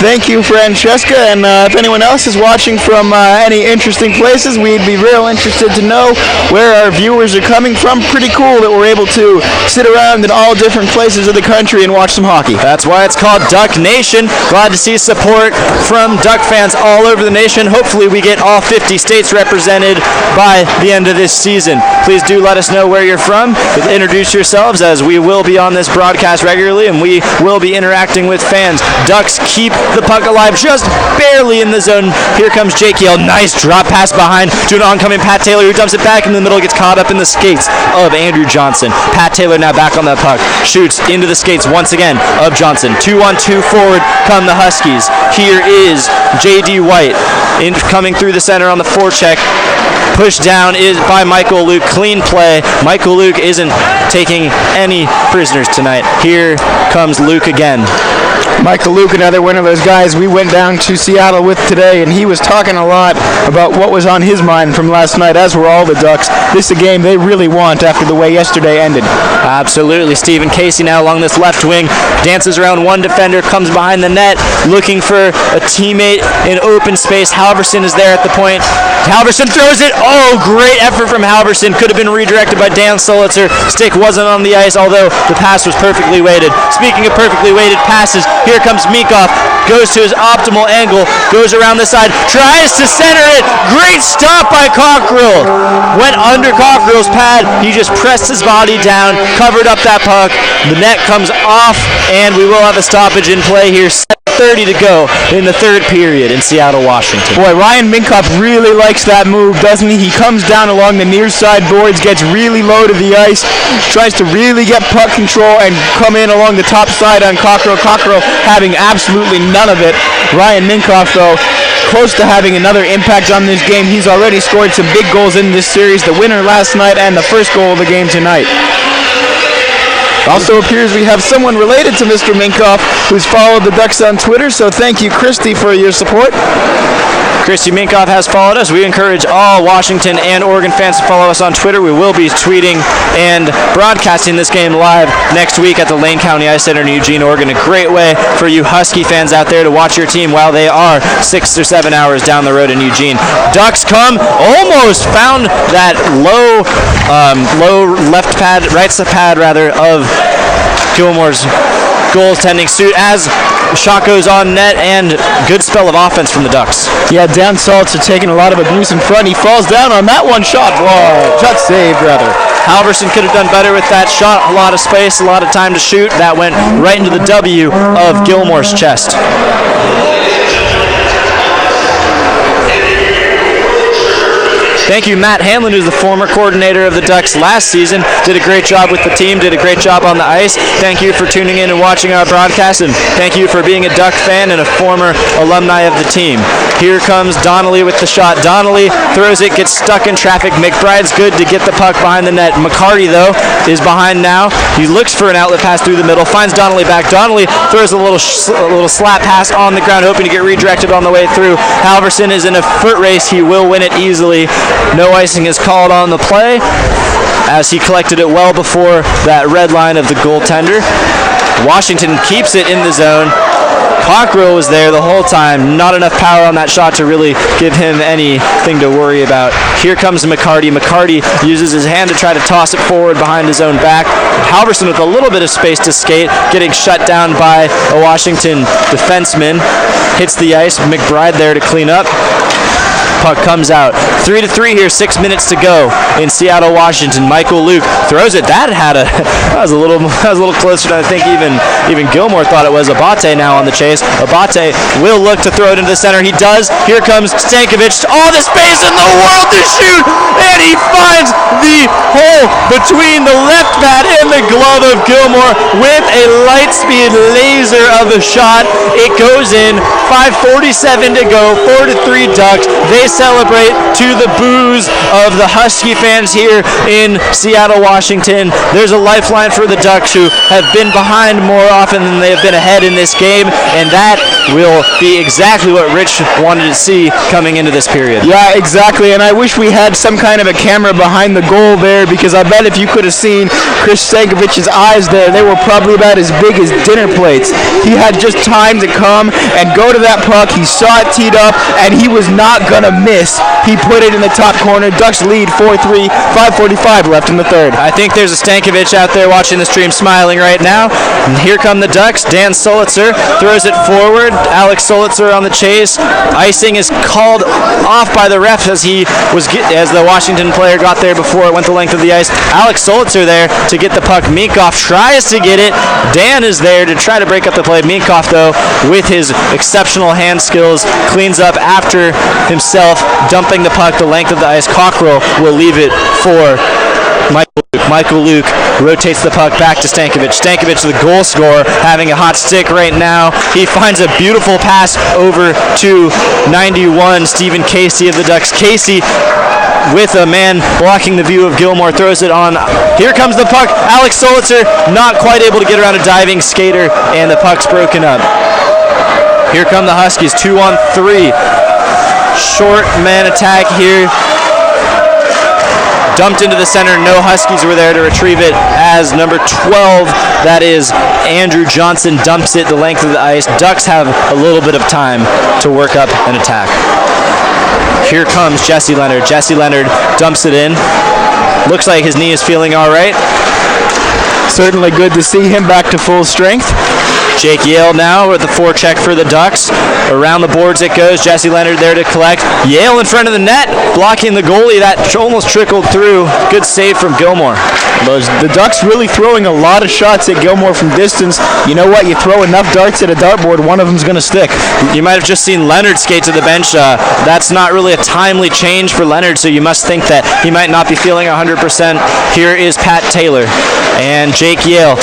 Thank you, Francesca. And if anyone else is watching from any interesting places, we'd be real interested to know where our viewers are coming from. Pretty cool that we're able to sit around in all different places of the country and watch some hockey. That's why it's called Duck Nation. Glad to see support from Duck fans all over the nation. Hopefully we get all 50 states represented by the end of this season. Please do let us know where you're from. Introduce yourselves, as we will be on this broadcast regularly and we will be interacting with fans. Ducks keep the puck alive just barely in the zone. Here comes Jake Yale. Nice drop pass behind to an oncoming Pat Taylor, who dumps it back in the middle, gets caught up in the skates of Andrew Johnson. Pat Taylor now back on that puck. Shoots into the skates once again of Johnson. 2-on-2 forward come the Huskies. Here is J.D. White coming through the center on the forecheck. Pushed down is by Michael Luke. Clean play. Michael Luke isn't taking any prisoners tonight. Here comes Luke again. Michael Luke, another one of those guys we went down to Seattle with today, and he was talking a lot about what was on his mind from last night, as were all the Ducks. This is a game they really want after the way yesterday ended. Absolutely. Stephen Casey now along this left wing, dances around one defender, comes behind the net, looking for a teammate in open space. Halverson is there at the point. Halverson throws it. Oh, great effort from Halverson. Could have been redirected by Dan Solitzer. Stick wasn't on the ice, although the pass was perfectly weighted. Speaking of perfectly weighted passes, here comes Meekhoff, goes to his optimal angle, goes around the side, tries to center it. Great stop by Cockrell. Went under Cockrell's pad. He just pressed his body down, covered up that puck. The net comes off, and we will have a stoppage in play here. 7:30 to go in the third period in Seattle, Washington. Boy, Ryan Minkoff really likes that move, doesn't he? He comes down along the near side boards, gets really low to the ice, tries to really get puck control and come in along the top side on Cockrell. Cockrell having absolutely none of it. Ryan Minkoff, though, close to having another impact on this game. He's already scored some big goals in this series, the winner last night and the first goal of the game tonight. Also appears we have someone related to Mr. Minkoff who's followed the Ducks on Twitter, so thank you, Christy, for your support. Christy Minkoff has followed us. We encourage all Washington and Oregon fans to follow us on Twitter. We will be tweeting and broadcasting this game live next week at the Lane County Ice Center in Eugene, Oregon. A great way for you Husky fans out there to watch your team while they are 6 or 7 hours down the road in Eugene. Ducks come, almost found that low left pad, right pad rather, of Gilmore's goaltending suit as shot goes on net, and good spell of offense from the Ducks. Yeah, Dan Saltz are taking a lot of abuse in front. He falls down on that one shot. Whoa, shot saved, rather. Halverson could have done better with that shot. A lot of space, a lot of time to shoot. That went right into the W of Gilmore's chest. Thank you, Matt Hanlon, who's the former coordinator of the Ducks last season. Did a great job with the team, did a great job on the ice. Thank you for tuning in and watching our broadcast, and thank you for being a Duck fan and a former alumni of the team. Here comes Donnelly with the shot. Donnelly throws it, gets stuck in traffic. McBride's good to get the puck behind the net. McCarty, though, is behind now. He looks for an outlet pass through the middle, finds Donnelly back. Donnelly throws a little slap pass on the ground, hoping to get redirected on the way through. Halverson is in a foot race. He will win it easily. No icing is called on the play, as he collected it well before that red line of the goaltender. Washington keeps it in the zone. Cockrell was there the whole time. Not enough power on that shot to really give him anything to worry about. Here comes McCarty. McCarty uses his hand to try to toss it forward behind his own back. Halverson with a little bit of space to skate, getting shut down by a Washington defenseman. Hits the ice. McBride there to clean up. Puck comes out. 3-3 here, 6 minutes to go in Seattle, Washington. Michael Luke throws it. That was a little closer than I think even Gilmore thought it was. Abate now on the chase. Abate will look to throw it into the center. He does. Here comes Stankovic. All the space in the world to shoot, and he finds the hole between the left pad and the glove of Gilmore with a light speed laser of a shot. It goes in. 5:47 to go. 4-3 Ducks. They celebrate to the boos of the Husky fans here in Seattle, Washington. There's a lifeline for the Ducks, who have been behind more often than they have been ahead in this game, and that will be exactly what Rich wanted to see coming into this period. Yeah, exactly, and I wish we had some kind of a camera behind the goal there, because I bet if you could have seen Chris Stankovic's eyes there, they were probably about as big as dinner plates. He had just time to come and go to that puck. He saw it teed up, and he was not going to miss. He put it in the top corner. Ducks lead 4-3, 5:45 left in the third. I think there's a Stankovic out there watching the stream smiling right now. And here come the Ducks. Dan Solitzer throws it forward. Alex Solitzer on the chase. Icing is called off by the ref as the Washington player got there before it went the length of the ice. Alex Solitzer there to get the puck. Minkoff tries to get it. Dan is there to try to break up the play. Minkoff, though, with his exceptional hand skills, cleans up after himself, dumping the puck the length of the ice. Cockrell will leave it for Michael Luke. Michael Luke rotates the puck back to Stankovic. Stankovic, the goal scorer, having a hot stick right now. He finds a beautiful pass over to 91, Stephen Casey of the Ducks. Casey, with a man blocking the view of Gilmore, throws it on. Here comes the puck. Alex Solitzer not quite able to get around a diving skater, and the puck's broken up. Here come the Huskies, 2-on-3. Short man attack here. Dumped into the center. No Huskies were there to retrieve it as number 12, that is Andrew Johnson, dumps it the length of the ice. Ducks have a little bit of time to work up an attack. Here comes Jesse Leonard. Jesse Leonard dumps it in. Looks like his knee is feeling all right. Certainly good to see him back to full strength. Jake Yale now with the forecheck for the Ducks. Around the boards it goes. Jesse Leonard there to collect. Yale in front of the net, blocking the goalie. That almost trickled through. Good save from Gilmore. The Ducks really throwing a lot of shots at Gilmore from distance. You know what? You throw enough darts at a dartboard, one of them's going to stick. You might have just seen Leonard skate to the bench. That's not really a timely change for Leonard, so you must think that he might not be feeling 100%. Here is Pat Taylor and Jake Yale.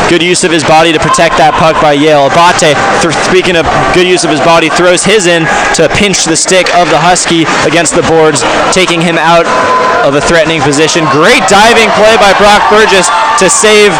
Good use of his body to protect that puck by Yale. Abate, speaking of good use of his body, throws his in to pinch the stick of the Husky against the boards, taking him out of a threatening position. Great diving play by Brock Burgess to save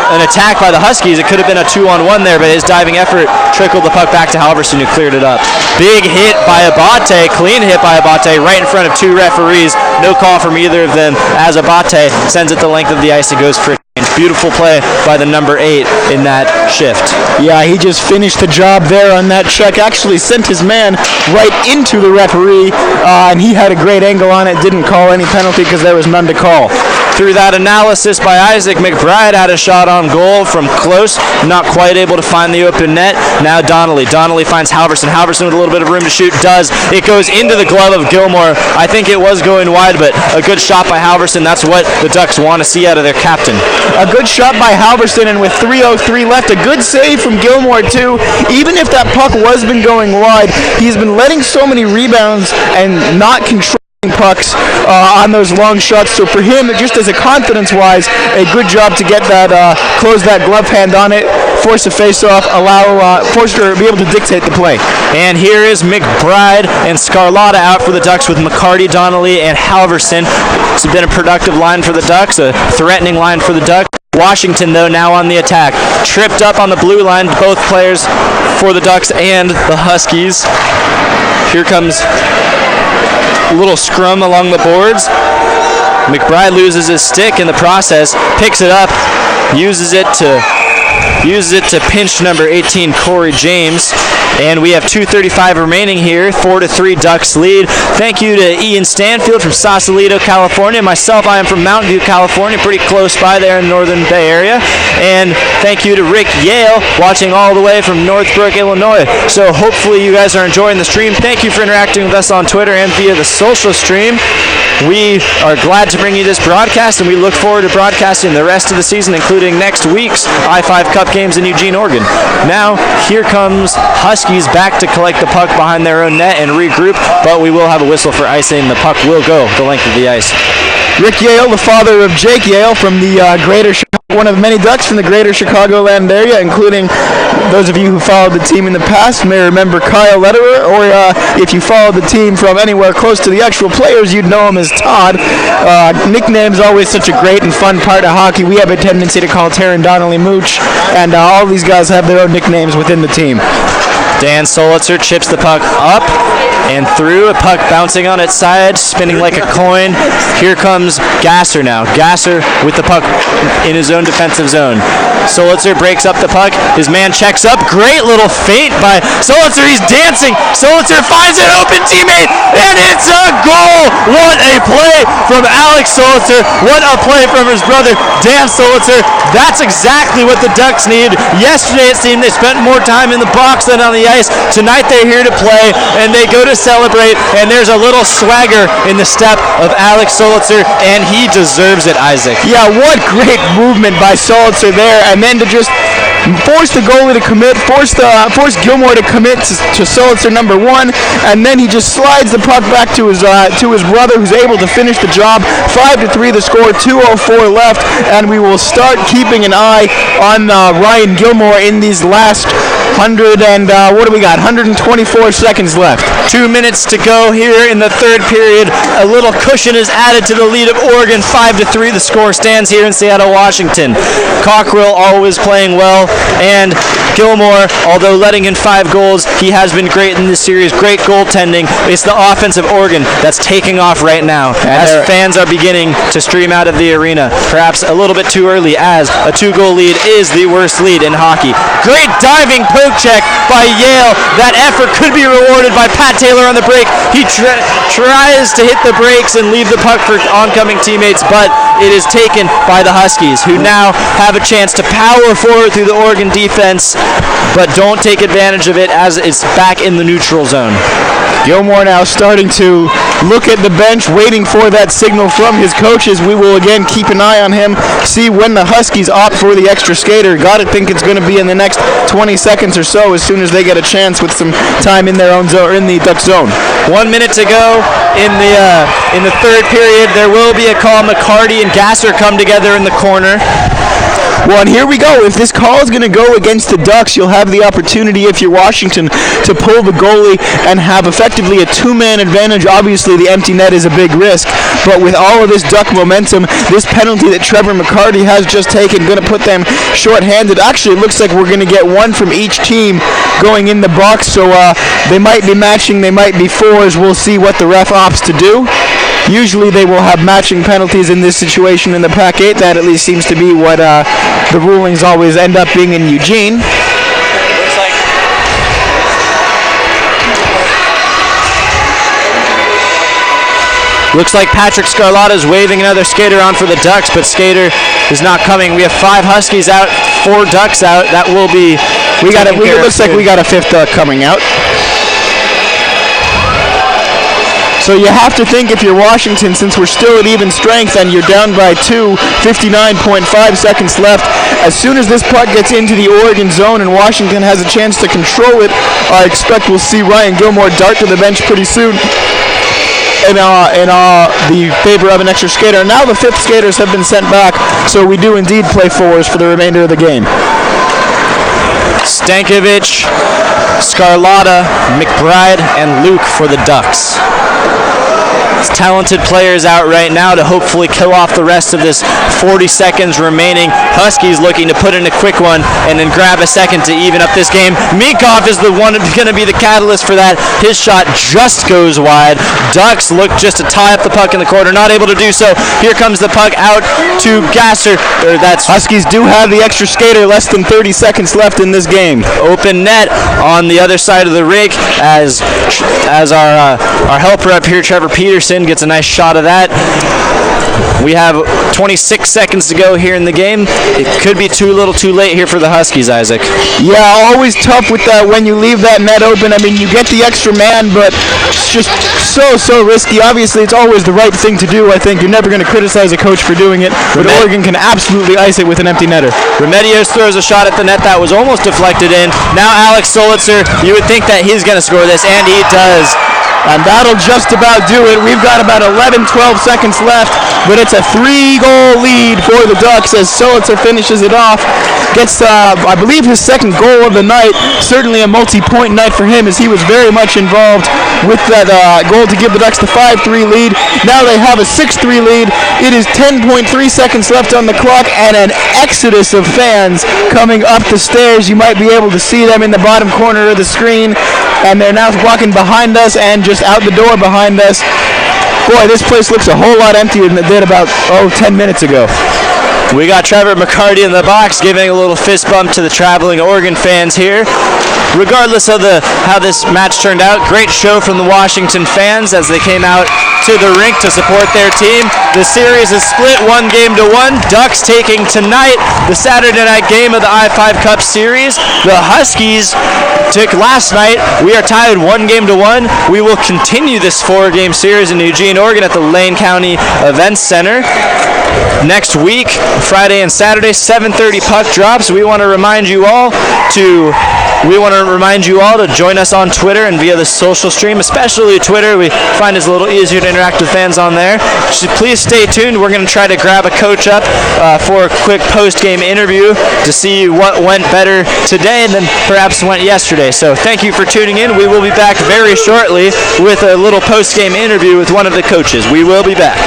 an attack by the Huskies. It could have been a 2-on-1 there, but his diving effort trickled the puck back to Halverson, who cleared it up. Big hit by Abate, clean hit by Abate, right in front of two referees. No call from either of them as Abate sends it the length of the ice and goes for beautiful play by the number 8 in that shift. Yeah, he just finished the job there on that check. Actually sent his man right into the referee, and he had a great angle on it. Didn't call any penalty because there was none to call. Through that analysis by Isaac, McBride had a shot on goal from close, not quite able to find the open net. Now Donnelly. Donnelly finds Halverson. Halverson with a little bit of room to shoot does. It goes into the glove of Gilmore. I think it was going wide, but a good shot by Halverson. That's what the Ducks want to see out of their captain. A good shot by Halverson, and with 3:03 left, a good save from Gilmore too. Even if that puck was been going wide, he's been letting so many rebounds and not controlling pucks on those long shots. So for him, just as a confidence-wise, a good job to get that, close that glove hand on it, force a face-off, force her to be able to dictate the play. And here is McBride and Scarlotta out for the Ducks with McCarty, Donnelly, and Halverson. It's been a productive line for the Ducks, a threatening line for the Ducks. Washington, though, now on the attack. Tripped up on the blue line, both players for the Ducks and the Huskies. Here comes a little scrum along the boards. McBride loses his stick in the process, picks it up, uses it to pinch number 18, Corey James. And we have 2:35 remaining here. 4-3 Ducks lead. Thank you to Ian Stanfield from Sausalito, California. Myself, I am from Mountain View, California, pretty close by there in the Northern Bay Area. And thank you to Rick Yale, watching all the way from Northbrook, Illinois. So hopefully you guys are enjoying the stream. Thank you for interacting with us on Twitter and via the social stream. We are glad to bring you this broadcast, and we look forward to broadcasting the rest of the season, including next week's I-5 Cup games in Eugene, Oregon. Now, here comes Huskies back to collect the puck behind their own net and regroup, but we will have a whistle for icing. The puck will go the length of the ice. Rick Yale, the father of Jake Yale from the greater Chicago, one of many Ducks from the greater Chicagoland area, including those of you who followed the team in the past may remember Kyle Lederer, or if you followed the team from anywhere close to the actual players, you'd know him as Todd. Nicknames always such a great and fun part of hockey. We have a tendency to call Taron Donnelly Mooch, and all these guys have their own nicknames within the team. Dan Solitzer chips the puck up and through, a puck bouncing on its side, spinning like a coin. Here comes Gasser now. Gasser with the puck in his own defensive zone. Solitzer breaks up the puck. His man checks up. Great little feint by Solitzer. He's dancing. Solitzer finds an open teammate, and it's a goal! What a play from Alex Solitzer. What a play from his brother, Dan Solitzer. That's exactly what the Ducks need. Yesterday it seemed they spent more time in the box than on the ice. Tonight they're here to play, and they go to celebrate, and there's a little swagger in the step of Alex Solitzer, and he deserves it, Isaac. Yeah, what great movement by Solitzer there, and then to just force the goalie to commit, force Gilmore to commit to Solitzer number one, and then he just slides the puck back to his brother, who's able to finish the job. 5-3 the score, 2:04 left, and we will start keeping an eye on Ryan Gilmore in these last 124 seconds left. 2 minutes to go here in the third period. A little cushion is added to the lead of Oregon. 5-3 the score stands here in Seattle, Washington. Cockrell always playing well, and Gilmore, although letting in 5 goals, he has been great in this series. Great goaltending. It's the offense of Oregon that's taking off right now as fans are beginning to stream out of the arena. Perhaps a little bit too early, as a 2-goal lead is the worst lead in hockey. Great diving poke check by Yale. That effort could be rewarded by Pat Taylor on the break. He tries to hit the brakes and leave the puck for oncoming teammates, but it is taken by the Huskies, who now have a chance to power forward through the Oregon defense, but don't take advantage of it as it's back in the neutral zone. Gilmore now starting to look at the bench, waiting for that signal from his coaches. We will again keep an eye on him, see when the Huskies opt for the extra skater. Gotta think it's going to be in the next 20 seconds or so, as soon as they get a chance with some time in their own zone, or in the Duck zone. 1 minute to go in the third period. There will be a call. McCarty and Gasser come together in the corner. Well, and here we go. If this call is going to go against the Ducks, you'll have the opportunity, if you're Washington, to pull the goalie and have effectively a 2-man advantage. Obviously, the empty net is a big risk, but with all of this Duck momentum, this penalty that Trevor McCarty has just taken going to put them short-handed. Actually, it looks like we're going to get one from each team going in the box, so they might be matching, they might be fours. We'll see what the ref opts to do. Usually they will have matching penalties in this situation in the Pac-8. That at least seems to be what the rulings always end up being in Eugene. Looks like Patrick Scarlotta is waving another skater on for the Ducks, but skater is not coming. We have 5 Huskies out, 4 Ducks out. That will be. It looks like we got a 5th Duck coming out. So you have to think, if you're Washington, since we're still at even strength and you're down by 2, 59.5 seconds left, as soon as this puck gets into the Oregon zone and Washington has a chance to control it, I expect we'll see Ryan Gilmore dart to the bench pretty soon in the favor of an extra skater. Now the 5th skaters have been sent back, so we do indeed play fours for the remainder of the game. Stankovic, Scarlotta, McBride, and Luke for the Ducks. Talented players out right now to hopefully kill off the rest of this 40 seconds remaining. Huskies looking to put in a quick one and then grab a second to even up this game. Minkoff is the one going to be the catalyst for that. His shot just goes wide. Ducks look just to tie up the puck in the corner, not able to do so. Here comes the puck out to Gasser. Huskies do have the extra skater, less than 30 seconds left in this game. Open net on the other side of the rink as our helper up here, Trevor Peterson, gets a nice shot of that. We have 26 seconds to go here in the game. It could be too little too late here for the Huskies, Isaac. Yeah, always tough with that when you leave that net open. I mean, you get the extra man, but it's just so risky. Obviously, it's always the right thing to do, I think. You're never going to criticize a coach for doing it, but Oregon can absolutely ice it with an empty netter. Remedios throws a shot at the net that was almost deflected in. Now Alex Solitzer, you would think that he's going to score this, and he does. And that'll just about do it. We've got about 11, 12 seconds left, but it's a 3-goal lead for the Ducks as Solitzer finishes it off. Gets, I believe, his second goal of the night. Certainly a multi-point night for him as he was very much involved with that goal to give the Ducks the 5-3 lead. Now they have a 6-3 lead. It is 10.3 seconds left on the clock and an exodus of fans coming up the stairs. You might be able to see them in the bottom corner of the screen, and they're now walking behind us and just out the door behind us. Boy, this place looks a whole lot emptier than it did about 10 minutes ago. We got Trevor McCarty in the box giving a little fist bump to the traveling Oregon fans here. Regardless of how this match turned out, great show from the Washington fans as they came out to the rink to support their team. The series is split 1-1. Ducks taking tonight the Saturday night game of the I-5 Cup Series. The Huskies took last night. We are tied 1-1. We will continue this 4-game series in Eugene, Oregon at the Lane County Events Center. Next week, Friday and Saturday, 7:30 puck drops. We want to remind you all to join us on Twitter and via the social stream, especially Twitter. We find it's a little easier to interact with fans on there. So please stay tuned. We're going to try to grab a coach up for a quick post-game interview to see what went better today than perhaps went yesterday. So thank you for tuning in. We will be back very shortly with a little post-game interview with one of the coaches. We will be back.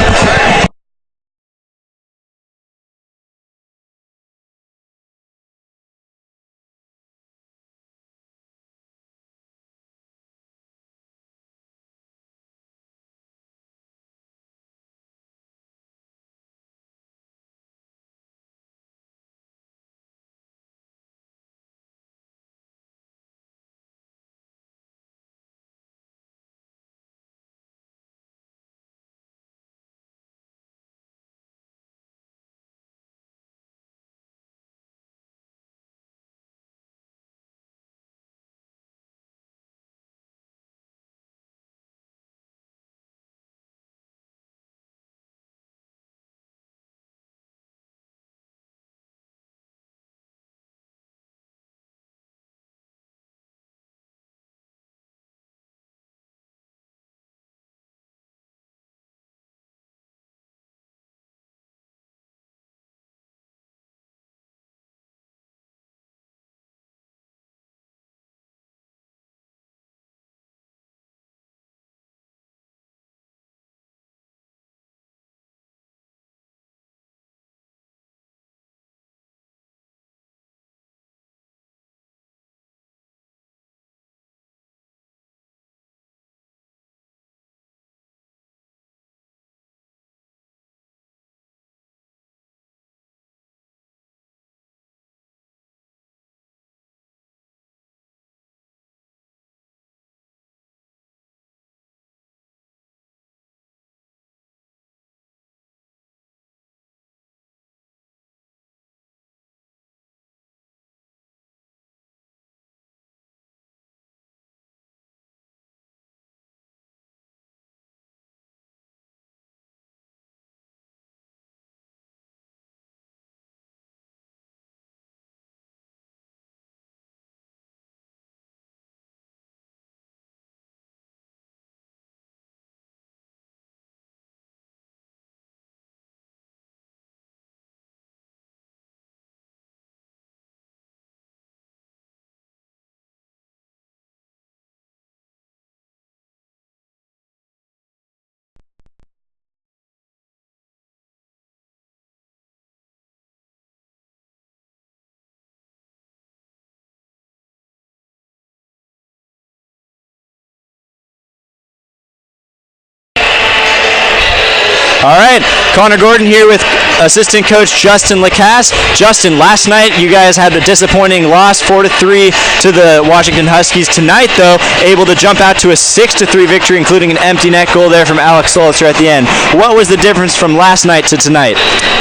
All right, Connor Gordon here with assistant coach Justin Lacasse. Justin, last night you guys had the disappointing loss, 4-3 to the Washington Huskies. Tonight, though, able to jump out to a 6-3 victory, including an empty net goal there from Alex Solitzer at the end. What was the difference from last night to tonight?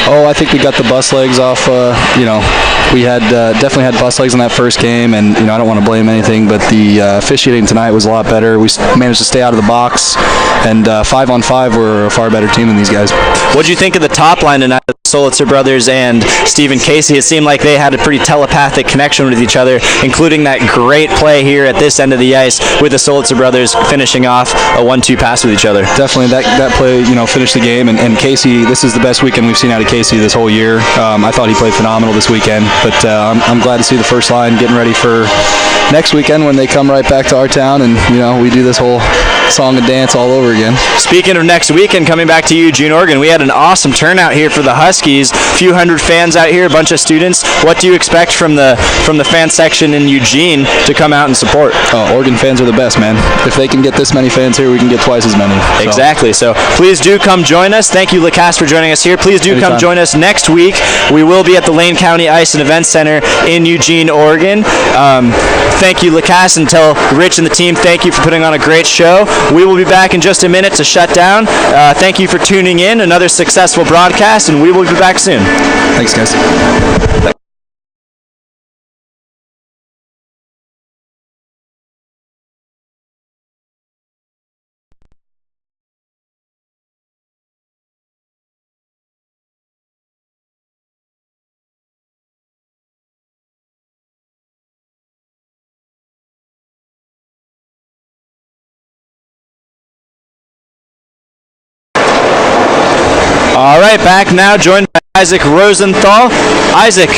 Oh, I think we got the bus legs off. We had definitely had bus legs in that first game, and I don't want to blame anything, but the officiating tonight was a lot better. We managed to stay out of the box, and 5-on-5 we're a far better team than these guys. What did you think of the top line tonight? Solitzer brothers and Stephen Casey. It seemed like they had a pretty telepathic connection with each other, including that great play here at this end of the ice with the Solitzer brothers finishing off a 1-2 pass with each other. Definitely, that play, finished the game. And Casey, this is the best weekend we've seen out of Casey this whole year. I thought he played phenomenal this weekend, but I'm glad to see the first line getting ready for next weekend when they come right back to our town and we do this whole song and dance all over again. Speaking of next weekend, coming back to Eugene, Oregon, we had an awesome turnout here for the Huskies. A few hundred fans out here, a bunch of students. What do you expect from the fan section in Eugene to come out and support? Oregon fans are the best, man. If they can get this many fans here, we can get twice as many. So. Exactly. So please do come join us. Thank you, Lacasse, for joining us here. Please do come join us next week. We will be at the Lane County Ice and Event Center in Eugene, Oregon. Thank you, Lacasse, and tell Rich and the team thank you for putting on a great show. We will be back in just a minute to shut down. Thank you for tuning in. Another successful broadcast, and we will be back soon. Thanks, guys. All right, back now, joined by Isaac Rosenthal. Isaac,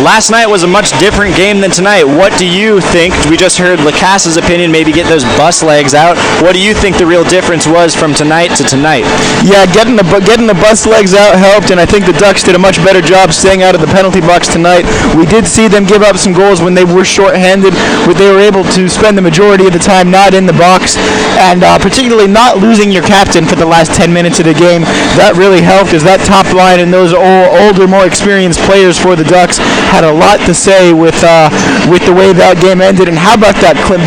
last night was a much different game than tonight. What do you think? We just heard Lacasse's opinion, maybe get those bus legs out. What do you think the real difference was from tonight to tonight? Yeah, getting the bus legs out helped, and I think the Ducks did a much better job staying out of the penalty box tonight. We did see them give up some goals when they were shorthanded, but they were able to spend the majority of the time not in the box, and particularly not losing your captain for the last 10 minutes of the game. That really helped, as that top line and those older, more experienced players for the Ducks had a lot to say with the way that game ended. And how about that? Both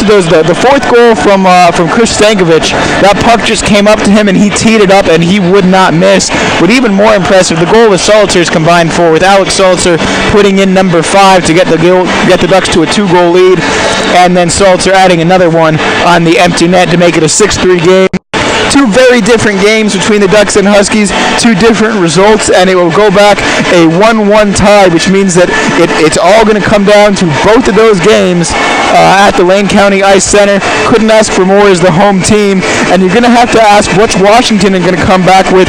of those. The fourth goal from Chris Stankovic, that puck just came up to him and he teed it up and he would not miss. But even more impressive, the goal the Solitzers combined for, with Alex Solitzer putting in number 5 to get the Ducks to a 2-goal lead, and then Solitzer adding another one on the empty net to make it a 6-3 game. Two very different games between the Ducks and Huskies, two different results, and it will go back a 1-1 tie, which means that it's all going to come down to both of those games at the Lane County Ice Center. Couldn't ask for more as the home team, and you're going to have to ask what's Washington going to come back with.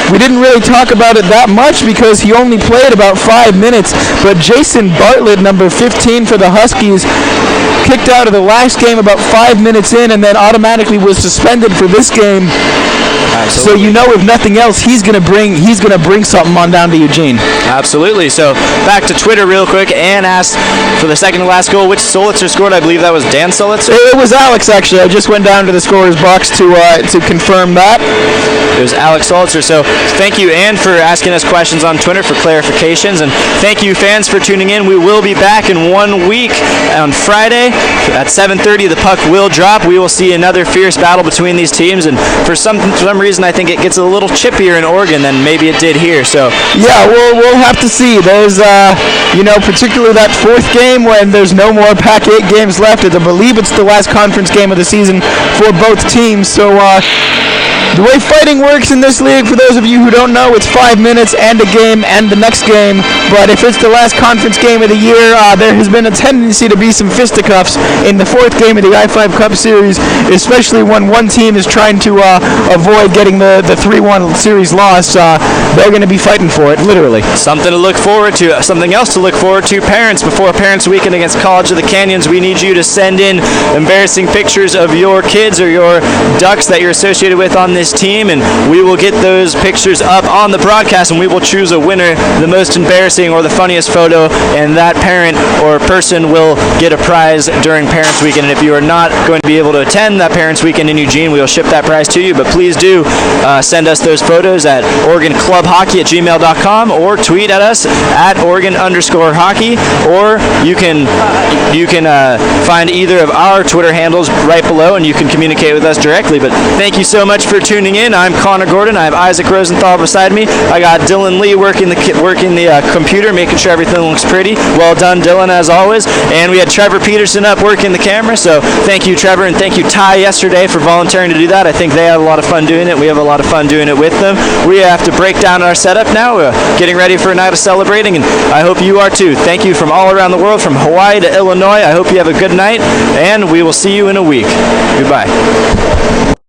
We didn't really talk about it that much because he only played about 5 minutes, but Jason Bartlett, number 15 for the Huskies, kicked out of the last game about 5 minutes in and then automatically was suspended for this game. Absolutely. So if nothing else, he's gonna bring something on down to Eugene. Absolutely. So back to Twitter real quick. Ann asked for the second to last goal, which Solitzer scored. I believe that was Dan Solitzer. It was Alex, actually. I just went down to the scorer's box to confirm that. It was Alex Solitzer. So thank you, Ann, for asking us questions on Twitter for clarifications, and thank you, fans, for tuning in. We will be back in 1 week on Friday at 7:30. The puck will drop. We will see another fierce battle between these teams, and for some reason, I think it gets a little chippier in Oregon than maybe it did here. So yeah, we'll have to see. There's particularly that fourth game when there's no more Pac-8 games left. I believe it's the last conference game of the season for both teams. So the way fighting works in this league, for those of you who don't know, it's 5 minutes and a game and the next game. But if it's the last conference game of the year, there has been a tendency to be some fisticuffs in the fourth game of the I-5 Cup Series, especially when one team is trying to avoid getting the 3-1 series loss. They're going to be fighting for it, literally. Something to look forward to. Something else to look forward to, parents. Before Parents Weekend against College of the Canyons, we need you to send in embarrassing pictures of your kids or your Ducks that you're associated with on this team, and we will get those pictures up on the broadcast, and we will choose a winner, the most embarrassing or the funniest photo, and that parent or person will get a prize during Parents Weekend. And if you are not going to be able to attend that Parents Weekend in Eugene, we will ship that prize to you. But please do send us those photos at OregonClubHockey@gmail.com or tweet at us at Oregon_hockey, or you can find either of our Twitter handles right below, and you can communicate with us directly. But thank you so much for tuning in. I'm Connor Gordon. I have Isaac Rosenthal beside me. I got Dylan Lee working the computer, making sure everything looks pretty. Well done, Dylan, as always. And we had Trevor Peterson up working the camera. So thank you, Trevor, and thank you, Ty, yesterday for volunteering to do that. I think they had a lot of fun doing it. We have a lot of fun doing it with them. We have to break down our setup now. We're getting ready for a night of celebrating, and I hope you are too. Thank you from all around the world, from Hawaii to Illinois. I hope you have a good night, and we will see you in a week. Goodbye.